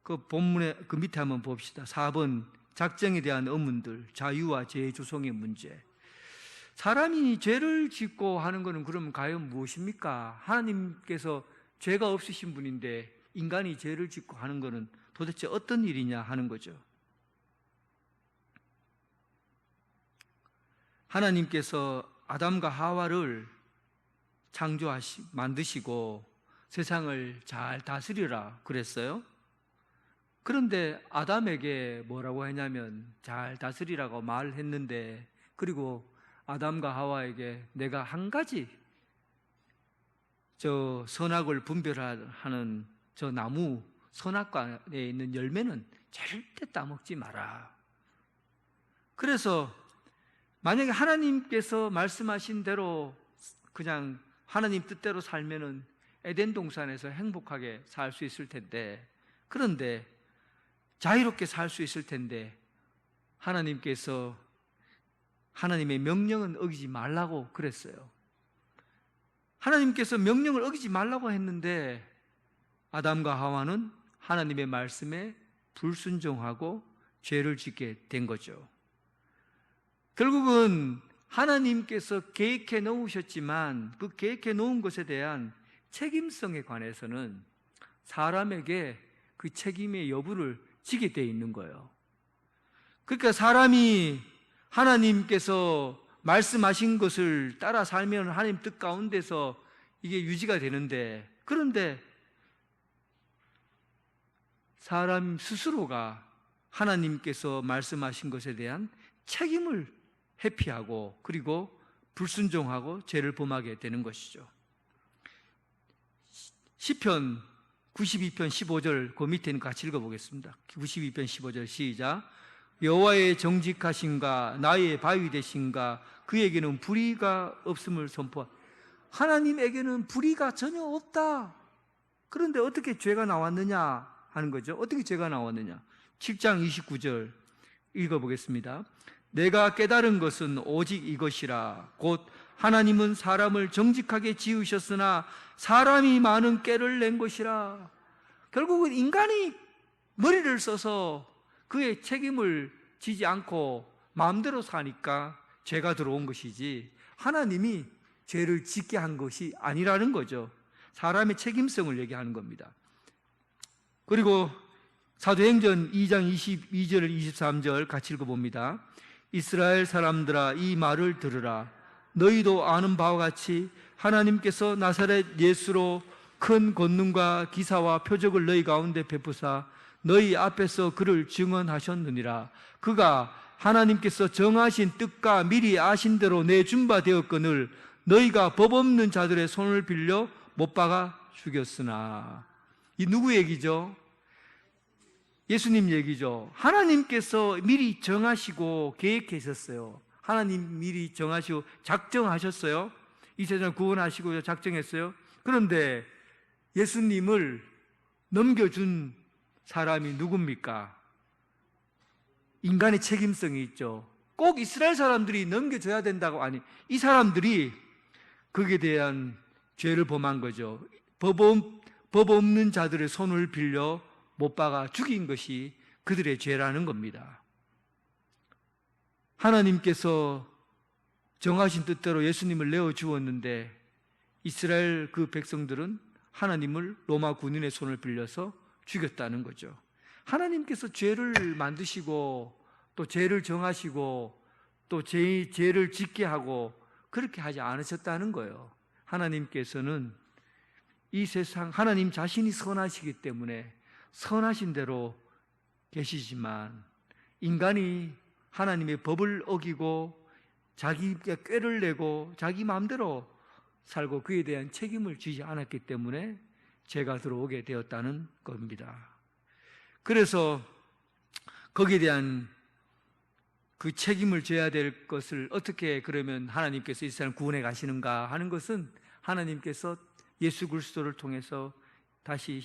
그 본문의 그 밑에 한번 봅시다. 4번 작정에 대한 의문들, 자유와 재조성의 문제. 사람이 죄를 짓고 하는 것은 그러면 과연 무엇입니까? 하나님께서 죄가 없으신 분인데 인간이 죄를 짓고 하는 것은 도대체 어떤 일이냐 하는 거죠. 하나님께서 아담과 하와를 만드시고 세상을 잘 다스리라 그랬어요. 그런데 아담에게 뭐라고 했냐면 잘 다스리라고 말했는데, 그리고 아담과 하와에게 내가 한 가지 저 선악을 분별하는 저 나무 선악과에 있는 열매는 절대 따먹지 마라. 그래서 만약에 하나님께서 말씀하신 대로 그냥 하나님 뜻대로 살면은 에덴 동산에서 행복하게 살 수 있을 텐데, 그런데 자유롭게 살 수 있을 텐데 하나님께서 하나님의 명령은 어기지 말라고 그랬어요. 하나님께서 명령을 어기지 말라고 했는데 아담과 하와는 하나님의 말씀에 불순종하고 죄를 짓게 된 거죠. 결국은 하나님께서 계획해 놓으셨지만 그 계획해 놓은 것에 대한 책임성에 관해서는 사람에게 그 책임의 여부를 지게 돼 있는 거예요. 그러니까 사람이 하나님께서 말씀하신 것을 따라 살면 하나님 뜻 가운데서 이게 유지가 되는데, 그런데 사람 스스로가 하나님께서 말씀하신 것에 대한 책임을 회피하고 그리고 불순종하고 죄를 범하게 되는 것이죠. 시편 92편 15절 그 밑에는 같이 읽어보겠습니다. 92편 15절 시작. 여호와의 정직하신가 나의 바위 되신가 그에게는 불의가 없음을 선포. 하나님에게는 불의가 전혀 없다. 그런데 어떻게 죄가 나왔느냐 하는 거죠. 어떻게 죄가 나왔느냐. 7장 29절 읽어보겠습니다. 내가 깨달은 것은 오직 이것이라. 곧 하나님은 사람을 정직하게 지으셨으나 사람이 많은 깨를 낸 것이라. 결국은 인간이 머리를 써서 그의 책임을 지지 않고 마음대로 사니까 죄가 들어온 것이지 하나님이 죄를 짓게 한 것이 아니라는 거죠. 사람의 책임성을 얘기하는 겁니다. 그리고 사도행전 2장 22절 23절 같이 읽어봅니다. 이스라엘 사람들아 이 말을 들으라. 너희도 아는 바와 같이 하나님께서 나사렛 예수로 큰 권능과 기사와 표적을 너희 가운데 베푸사 너희 앞에서 그를 증언하셨느니라. 그가 하나님께서 정하신 뜻과 미리 아신 대로 내준 바 되었거늘 너희가 법 없는 자들의 손을 빌려 못 박아 죽였으나. 이 누구 얘기죠? 예수님 얘기죠. 하나님께서 미리 정하시고 계획하셨어요. 하나님 미리 정하시고 작정하셨어요. 이 세상을 구원하시고 작정했어요. 그런데 예수님을 넘겨준 사람이 누굽니까? 인간의 책임성이 있죠. 꼭 이스라엘 사람들이 넘겨줘야 된다고. 아니, 이 사람들이 거기에 대한 죄를 범한 거죠. 법 없는 자들의 손을 빌려 못 박아 죽인 것이 그들의 죄라는 겁니다. 하나님께서 정하신 뜻대로 예수님을 내어 주었는데 이스라엘 그 백성들은 하나님을 로마 군인의 손을 빌려서 죽였다는 거죠. 하나님께서 죄를 만드시고 또 죄를 정하시고 또 죄를 짓게 하고 그렇게 하지 않으셨다는 거예요. 하나님께서는 이 세상, 하나님 자신이 선하시기 때문에 선하신 대로 계시지만 인간이 하나님의 법을 어기고 자기가 꾀를 내고 자기 마음대로 살고 그에 대한 책임을 지지 않았기 때문에 죄가 들어오게 되었다는 겁니다. 그래서 거기에 대한 그 책임을 져야 될 것을 어떻게 그러면 하나님께서 이 세상을 구원해 가시는가 하는 것은 하나님께서 예수 그리스도를 통해서 다시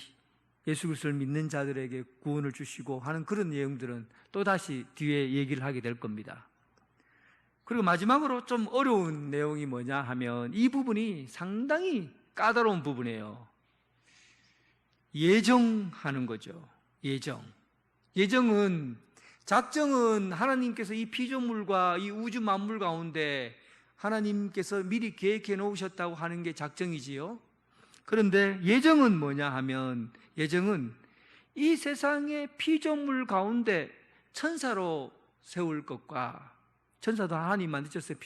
예수 그리스도를 믿는 자들에게 구원을 주시고 하는 그런 내용들은 또 다시 뒤에 얘기를 하게 될 겁니다. 그리고 마지막으로 좀 어려운 내용이 뭐냐 하면 이 부분이 상당히 까다로운 부분이에요. 예정하는 거죠. 예정은 작정은 하나님께서 이 피조물과 이 우주 만물 가운데 하나님께서 미리 계획해 놓으셨다고 하는 게 작정이지요. 그런데 예정은 뭐냐 하면 예정은 이 세상의 피조물 가운데 천사로 세울 것과 천사도 하나님 만드셨어요.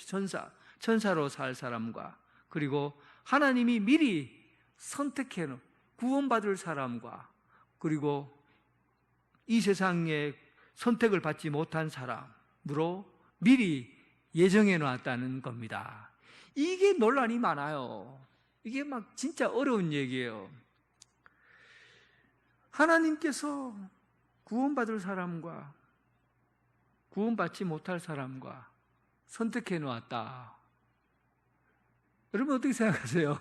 천사로 살 사람과 그리고 하나님이 미리 선택해 놓은 구원받을 사람과 그리고 이 세상에 선택을 받지 못한 사람으로 미리 예정해 놨다는 겁니다. 이게 논란이 많아요. 이게 막 진짜 어려운 얘기예요. 하나님께서 구원받을 사람과 구원받지 못할 사람과 선택해 놓았다. 여러분 어떻게 생각하세요?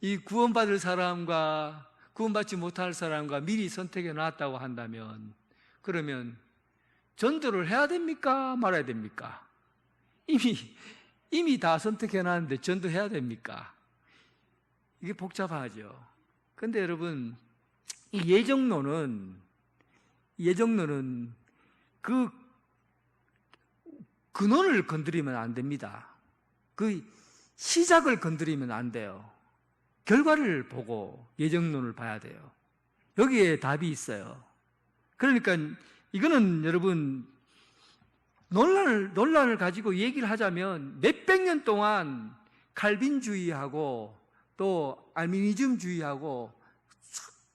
이 구원받을 사람과 구원받지 못할 사람과 미리 선택해 놨다고 한다면 그러면 전도를 해야 됩니까? 말아야 됩니까? 이미 다 선택해 놨는데 전도해야 됩니까? 이게 복잡하죠. 근데 여러분 이 예정론은 그 근원을 건드리면 안 됩니다. 그 시작을 건드리면 안 돼요. 결과를 보고 예정론을 봐야 돼요. 여기에 답이 있어요. 그러니까 이거는 여러분 논란을 가지고 얘기를 하자면 몇백 년 동안 칼빈주의하고 또 알미니즘주의하고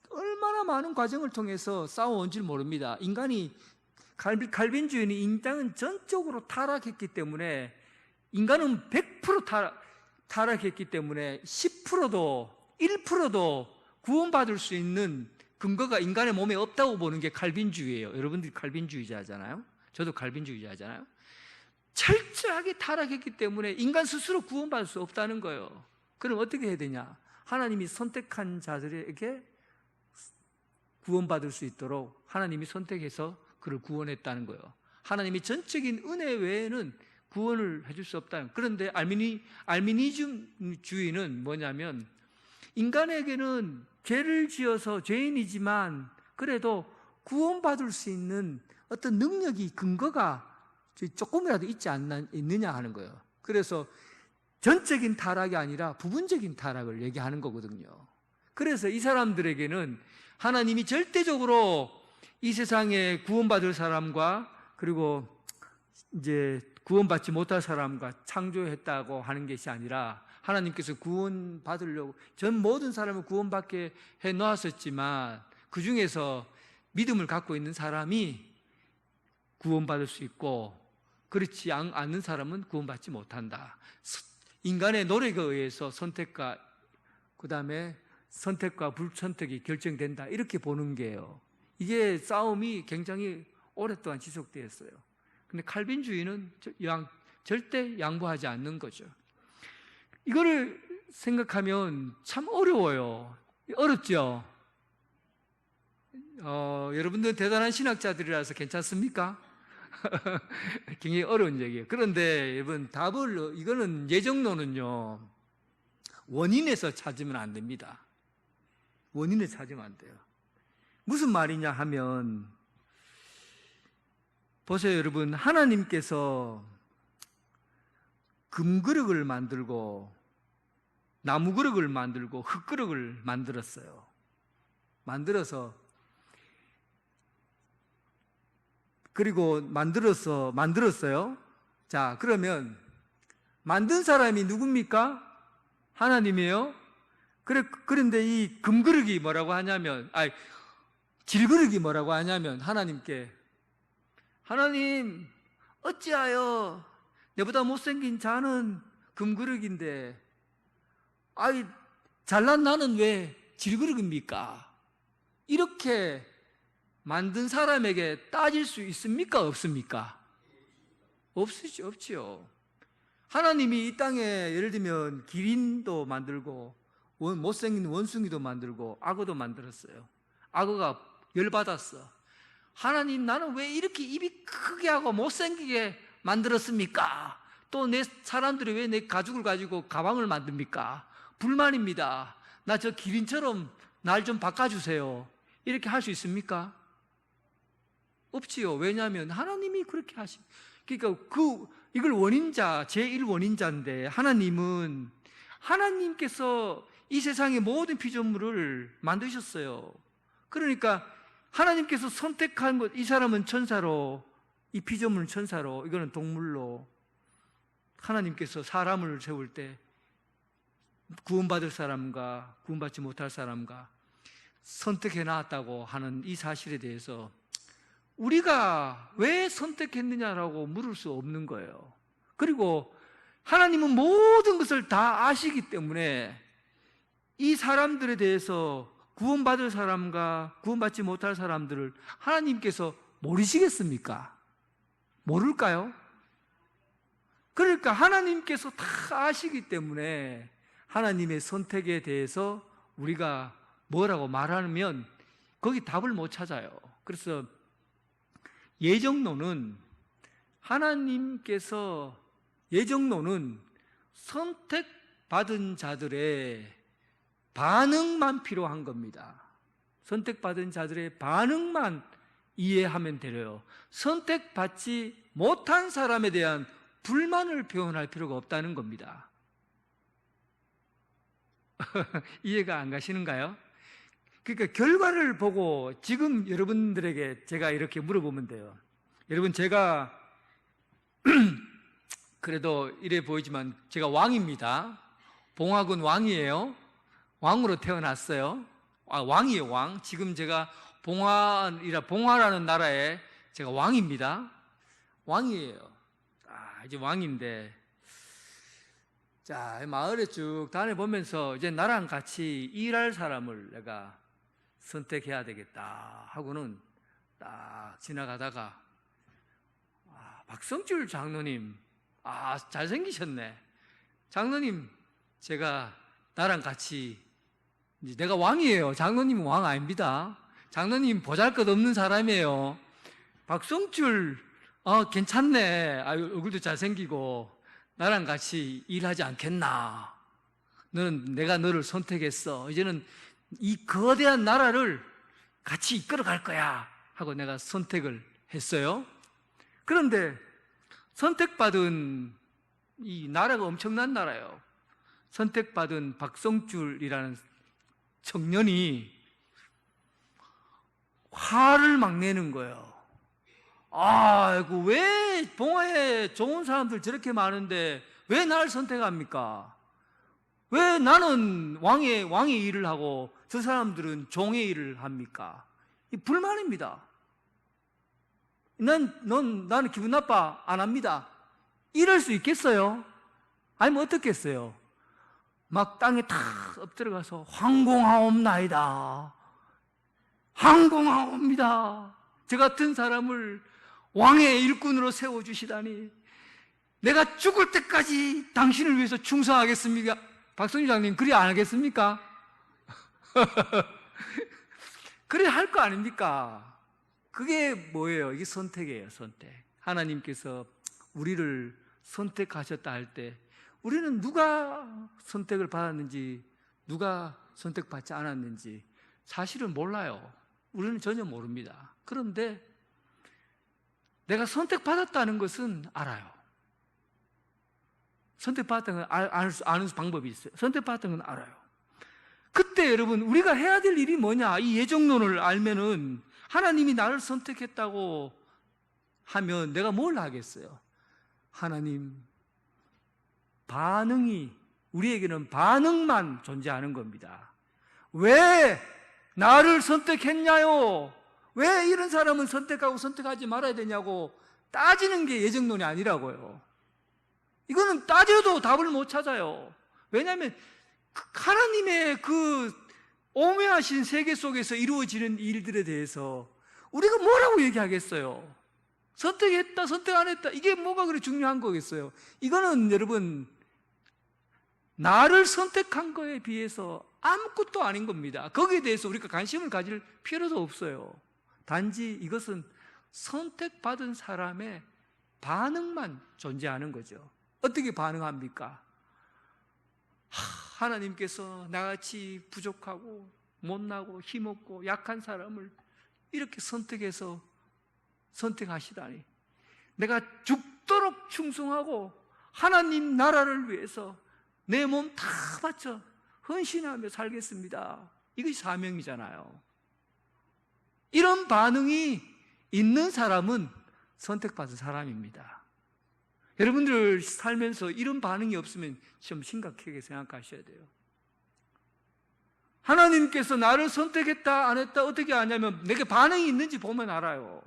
얼마나 많은 과정을 통해서 싸워온지 모릅니다. 인간이 칼빈주의는 인간은 전적으로 타락했기 때문에 인간은 100% 타락했기 때문에 10%도 1%도 구원받을 수 있는 근거가 인간의 몸에 없다고 보는 게 칼빈주의예요. 여러분들이 칼빈주의자잖아요. 저도 칼빈주의자잖아요. 철저하게 타락했기 때문에 인간 스스로 구원받을 수 없다는 거예요. 그럼 어떻게 해야 되냐? 하나님이 선택한 자들에게 구원받을 수 있도록 하나님이 선택해서 그를 구원했다는 거예요. 하나님이 전적인 은혜 외에는 구원을 해줄 수 없다. 그런데 알미니즘주의는 뭐냐면 인간에게는 죄를 지어서 죄인이지만 그래도 구원받을 수 있는 어떤 능력이, 근거가 조금이라도 있느냐 하는 거예요. 그래서 전적인 타락이 아니라 부분적인 타락을 얘기하는 거거든요. 그래서 이 사람들에게는 하나님이 절대적으로 이 세상에 구원받을 사람과 그리고 이제 구원받지 못할 사람과 창조했다고 하는 것이 아니라 하나님께서 구원받으려고 전 모든 사람을 구원받게 해 놓았었지만 그 중에서 믿음을 갖고 있는 사람이 구원받을 수 있고 그렇지 않는 사람은 구원받지 못한다. 인간의 노력에 의해서 선택과 그다음에 선택과 불선택이 결정된다, 이렇게 보는 게요. 이게 싸움이 굉장히 오랫동안 지속되었어요. 근데 칼빈주의는 절대 양보하지 않는 거죠. 이거를 생각하면 참 어려워요. 어렵죠? 여러분들 대단한 신학자들이라서 괜찮습니까? 굉장히 어려운 얘기예요. 그런데 여러분, 이거는 예정론은요, 원인에서 찾으면 안 됩니다. 원인에서 찾으면 안 돼요. 무슨 말이냐 하면, 보세요, 여러분. 하나님께서 금그릇을 만들고 나무그릇을 만들고 흙그릇을 만들었어요. 만들었어요. 자, 그러면 만든 사람이 누굽니까? 하나님이에요. 그런데 이 금그릇이 뭐라고 하냐면, 질그릇이 뭐라고 하냐면, 하나님, 어찌하여 내보다 못생긴 자는 금그릇인데, 잘난 나는 왜 질그릇입니까? 이렇게 만든 사람에게 따질 수 있습니까? 없습니까? 없지요. 하나님이 이 땅에 예를 들면 기린도 만들고 못생긴 원숭이도 만들고 악어도 만들었어요. 악어가 열받았어. 하나님, 나는 왜 이렇게 입이 크게 하고 못생기게 만들었습니까? 또 내 사람들이 왜 내 가죽을 가지고 가방을 만듭니까? 불만입니다. 나 저 기린처럼 날 좀 바꿔주세요. 이렇게 할 수 있습니까? 없지요. 왜냐하면 하나님이 그렇게 그러니까 이걸 제1원인자인데, 하나님께서 이 세상의 모든 피조물을 만드셨어요. 그러니까 하나님께서 선택한 것, 이 사람은 천사로, 이 피조물은 천사로, 이거는 동물로, 하나님께서 사람을 세울 때 구원받을 사람과 구원받지 못할 사람과 선택해 놨다고 하는 이 사실에 대해서 우리가 왜 선택했느냐라고 물을 수 없는 거예요. 그리고 하나님은 모든 것을 다 아시기 때문에 이 사람들에 대해서 구원받을 사람과 구원받지 못할 사람들을 하나님께서 모르시겠습니까? 모를까요? 그러니까 하나님께서 다 아시기 때문에 하나님의 선택에 대해서 우리가 뭐라고 말하면 거기 답을 못 찾아요. 그래서 예정론은 선택받은 자들의 반응만 필요한 겁니다. 선택받은 자들의 반응만 이해하면 돼요. 선택받지 못한 사람에 대한 불만을 표현할 필요가 없다는 겁니다. 이해가 안 가시는가요? 그러니까 결과를 보고 지금 여러분들에게 제가 이렇게 물어보면 돼요. 여러분, 제가 그래도 이래 보이지만 제가 왕입니다. 봉화군 왕이에요. 왕으로 태어났어요. 왕이에요, 왕. 지금 제가 봉화라는 나라에 제가 왕입니다. 왕이에요. 이제 왕인데, 자, 마을에 쭉 다녀보면서 이제 나랑 같이 일할 사람을 내가 선택해야 되겠다 하고는 딱 지나가다가, 박성줄 장로님, 잘생기셨네. 장로님, 제가 나랑 같이, 이제 내가 왕이에요. 장로님은 왕 아닙니다. 장로님 보잘것없는 사람이에요. 박성줄, 괜찮네. 얼굴도 잘생기고 나랑 같이 일하지 않겠나? 내가 너를 선택했어. 이제는 이 거대한 나라를 같이 이끌어갈 거야 하고 내가 선택을 했어요. 그런데 선택받은 이 나라가 엄청난 나라예요. 선택받은 박성줄이라는 청년이 화를 막 내는 거예요. 아이고, 왜 봉화에 좋은 사람들 저렇게 많은데 왜 날 선택합니까? 왜 나는 왕의 일을 하고 저 사람들은 종의 일을 합니까? 이 불만입니다. 나는 기분 나빠 안 합니다. 이럴 수 있겠어요? 아니면 어떻겠어요? 막 땅에 탁 엎드려가서 황공하옵나이다. 황공하옵니다. 저 같은 사람을 왕의 일꾼으로 세워주시다니 내가 죽을 때까지 당신을 위해서 충성하겠습니까? 박성주 장님 그리 안 하겠습니까? 그래 할 거 아닙니까? 그게 뭐예요? 이게 선택이에요. 선택. 하나님께서 우리를 선택하셨다 할 때 우리는 누가 선택을 받았는지 누가 선택받지 않았는지 사실은 몰라요. 우리는 전혀 모릅니다. 그런데 내가 선택받았다는 것은 알아요. 선택받았다는 걸 아는 방법이 있어요. 선택받았다는 건 알아요. 그때 여러분 우리가 해야 될 일이 뭐냐? 이 예정론을 알면은 하나님이 나를 선택했다고 하면 내가 뭘 하겠어요? 하나님, 반응이 우리에게는 반응만 존재하는 겁니다. 왜 나를 선택했냐요? 왜 이런 사람은 선택하고 선택하지 말아야 되냐고 따지는 게 예정론이 아니라고요. 이거는 따져도 답을 못 찾아요. 왜냐하면 하나님의 그 오묘하신 세계 속에서 이루어지는 일들에 대해서 우리가 뭐라고 얘기하겠어요? 선택했다, 선택 안 했다, 이게 뭐가 그렇게 중요한 거겠어요? 이거는 여러분 나를 선택한 거에 비해서 아무것도 아닌 겁니다. 거기에 대해서 우리가 관심을 가질 필요도 없어요. 단지 이것은 선택받은 사람의 반응만 존재하는 거죠. 어떻게 반응합니까? 하나님께서 나같이 부족하고 못나고 힘없고 약한 사람을 이렇게 선택하시다니, 내가 죽도록 충성하고 하나님 나라를 위해서 내 몸 다 바쳐 헌신하며 살겠습니다. 이것이 사명이잖아요. 이런 반응이 있는 사람은 선택받은 사람입니다. 여러분들 살면서 이런 반응이 없으면 좀 심각하게 생각하셔야 돼요. 하나님께서 나를 선택했다 안 했다 어떻게 아냐면 내게 반응이 있는지 보면 알아요.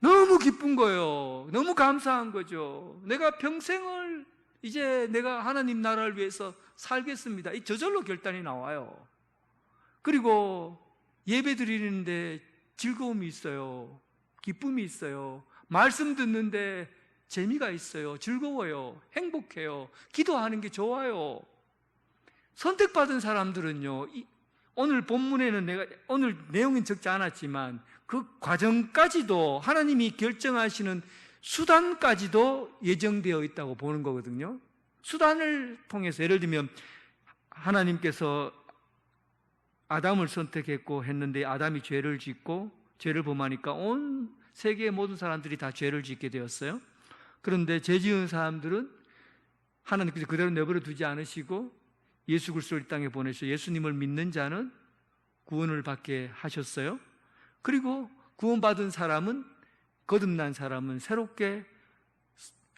너무 기쁜 거예요. 너무 감사한 거죠. 내가 평생을 이제 내가 하나님 나라를 위해서 살겠습니다. 이 저절로 결단이 나와요. 그리고 예배 드리는데 즐거움이 있어요. 기쁨이 있어요. 말씀 듣는데 재미가 있어요. 즐거워요. 행복해요. 기도하는 게 좋아요. 선택받은 사람들은요, 오늘 본문에는 내가 오늘 내용은 적지 않았지만 그 과정까지도 하나님이 결정하시는 수단까지도 예정되어 있다고 보는 거거든요. 수단을 통해서 예를 들면 하나님께서 아담을 선택했고 했는데 아담이 죄를 짓고 죄를 범하니까 온 세계의 모든 사람들이 다 죄를 짓게 되었어요. 그런데 죄 지은 사람들은 하나님께서 그대로 내버려 두지 않으시고 예수 그리스도를 이 땅에 보내셔 예수님을 믿는 자는 구원을 받게 하셨어요. 그리고 구원받은 사람은, 거듭난 사람은 새롭게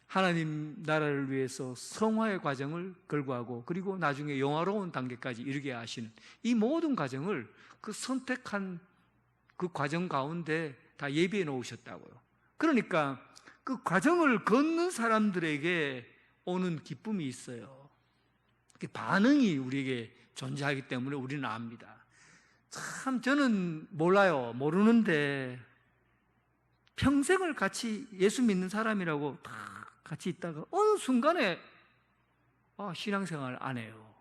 하나님 나라를 위해서 성화의 과정을 걸고하고 그리고 나중에 영화로운 단계까지 이르게 하시는 이 모든 과정을 그 선택한 그 과정 가운데 다 예비해 놓으셨다고요. 그러니까 그 과정을 걷는 사람들에게 오는 기쁨이 있어요. 반응이 우리에게 존재하기 때문에 우리는 압니다. 참 저는 몰라요. 모르는데 평생을 같이 예수 믿는 사람이라고 다 같이 있다가 어느 순간에 신앙생활 안 해요.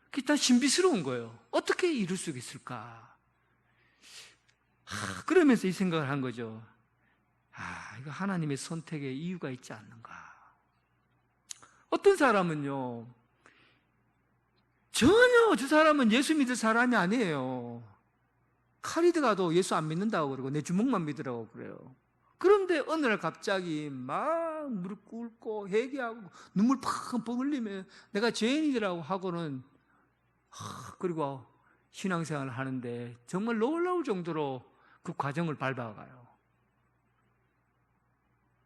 그게 다 신비스러운 거예요. 어떻게 이룰 수 있을까? 그러면서 이 생각을 한 거죠. 이거 하나님의 선택에 이유가 있지 않는가? 어떤 사람은요, 전혀 저 사람은 예수 믿을 사람이 아니에요. 칼이 들어가도 예수 안 믿는다고 그러고 내 주먹만 믿으라고 그래요. 그런데 어느 날 갑자기 막 무릎 꿇고 회개하고 눈물 팍팍 흘리며 내가 죄인이라고 하고는 그리고 신앙생활을 하는데 정말 놀라울 정도로 그 과정을 밟아가요.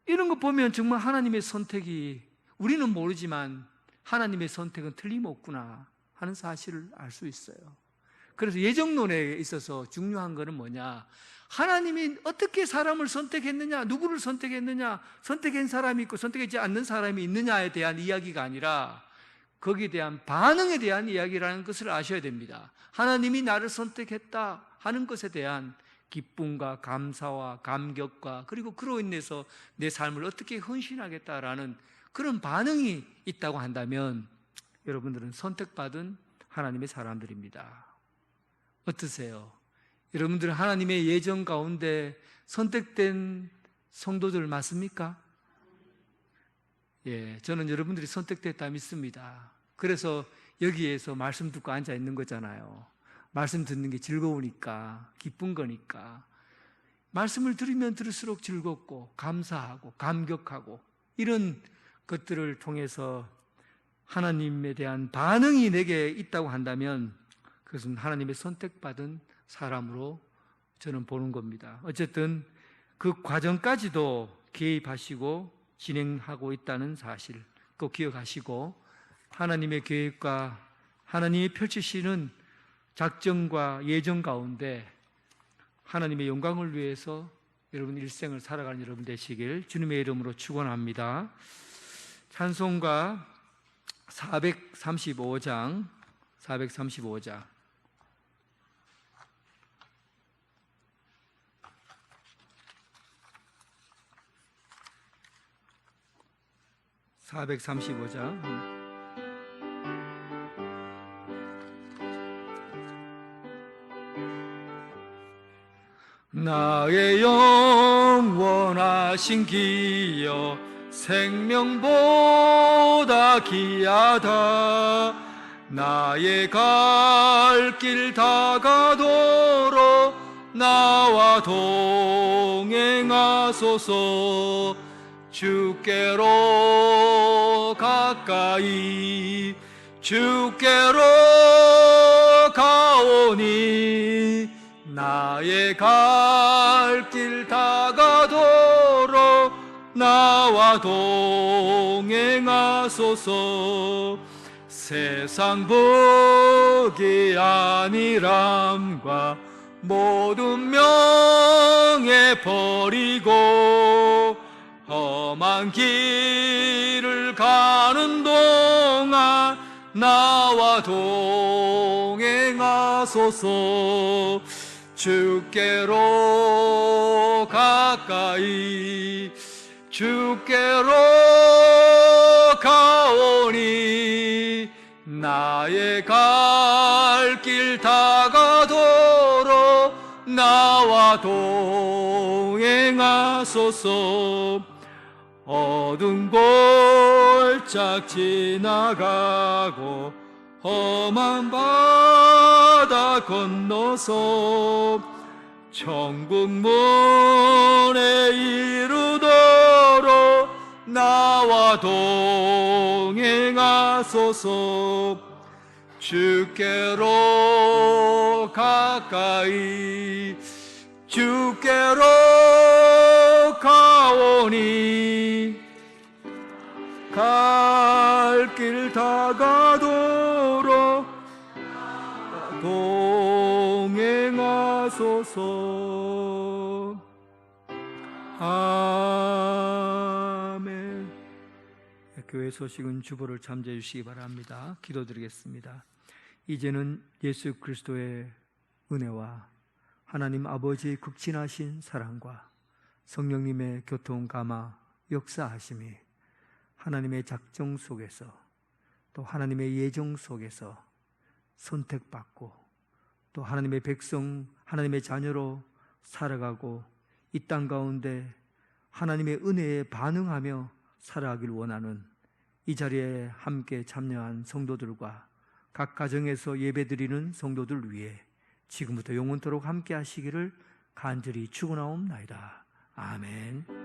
이런 거 보면 정말 하나님의 선택이, 우리는 모르지만 하나님의 선택은 틀림없구나 하는 사실을 알 수 있어요. 그래서 예정론에 있어서 중요한 거는 뭐냐, 하나님이 어떻게 사람을 선택했느냐, 누구를 선택했느냐, 선택한 사람이 있고 선택하지 않는 사람이 있느냐에 대한 이야기가 아니라 거기에 대한 반응에 대한 이야기라는 것을 아셔야 됩니다. 하나님이 나를 선택했다 하는 것에 대한 기쁨과 감사와 감격과, 그리고 그로 인해서 내 삶을 어떻게 헌신하겠다라는 그런 반응이 있다고 한다면 여러분들은 선택받은 하나님의 사람들입니다. 어떠세요? 여러분들은 하나님의 예정 가운데 선택된 성도들 맞습니까? 예, 저는 여러분들이 선택됐다 믿습니다. 그래서 여기에서 말씀 듣고 앉아 있는 거잖아요. 말씀 듣는 게 즐거우니까, 기쁜 거니까. 말씀을 들으면 들을수록 즐겁고 감사하고 감격하고 이런 것들을 통해서 하나님에 대한 반응이 내게 있다고 한다면 그것은 하나님의 선택받은 사람으로 저는 보는 겁니다. 어쨌든 그 과정까지도 개입하시고 진행하고 있다는 사실 꼭 기억하시고, 하나님의 계획과 하나님이 펼치시는 작정과 예정 가운데 하나님의 영광을 위해서 여러분 일생을 살아가는 여러분 되시길 주님의 이름으로 축원합니다. 찬송가 435장 나의 영원하신 기여 생명보다 귀하다. 나의 갈 길 다가도록 나와 동행하소서. 주께로 가까이 주께로 가오니 나의 갈 길 다가도록 나와 동행하소서. 세상 복이 아니람과 모든 명예 버리고 험한 길을 가는 동안 나와 동행하소서. 주께로 가까이 주께로 가오니 나의 갈 길 다가도록 나와 동행하소서. 어두운 골짝 지나가고 험한 바다 건너서 천국 문에 이르도록 나와 동행하소서. 주께로 가까이 주께로 가오니 갈 길 다가도록 동행하소서. 아멘. 교회 소식은 주보를 참조해 주시기 바랍니다. 기도드리겠습니다. 이제는 예수 그리스도의 은혜와 하나님 아버지의 극진하신 사랑과 성령님의 교통 감화 역사하심이 하나님의 작정 속에서 또 하나님의 예정 속에서 선택받고 또 하나님의 백성, 하나님의 자녀로 살아가고 이 땅 가운데 하나님의 은혜에 반응하며 살아가길 원하는 이 자리에 함께 참여한 성도들과 각 가정에서 예배드리는 성도들 위해 지금부터 영원토록 함께 하시기를 간절히 축원하옵나이다. 아멘.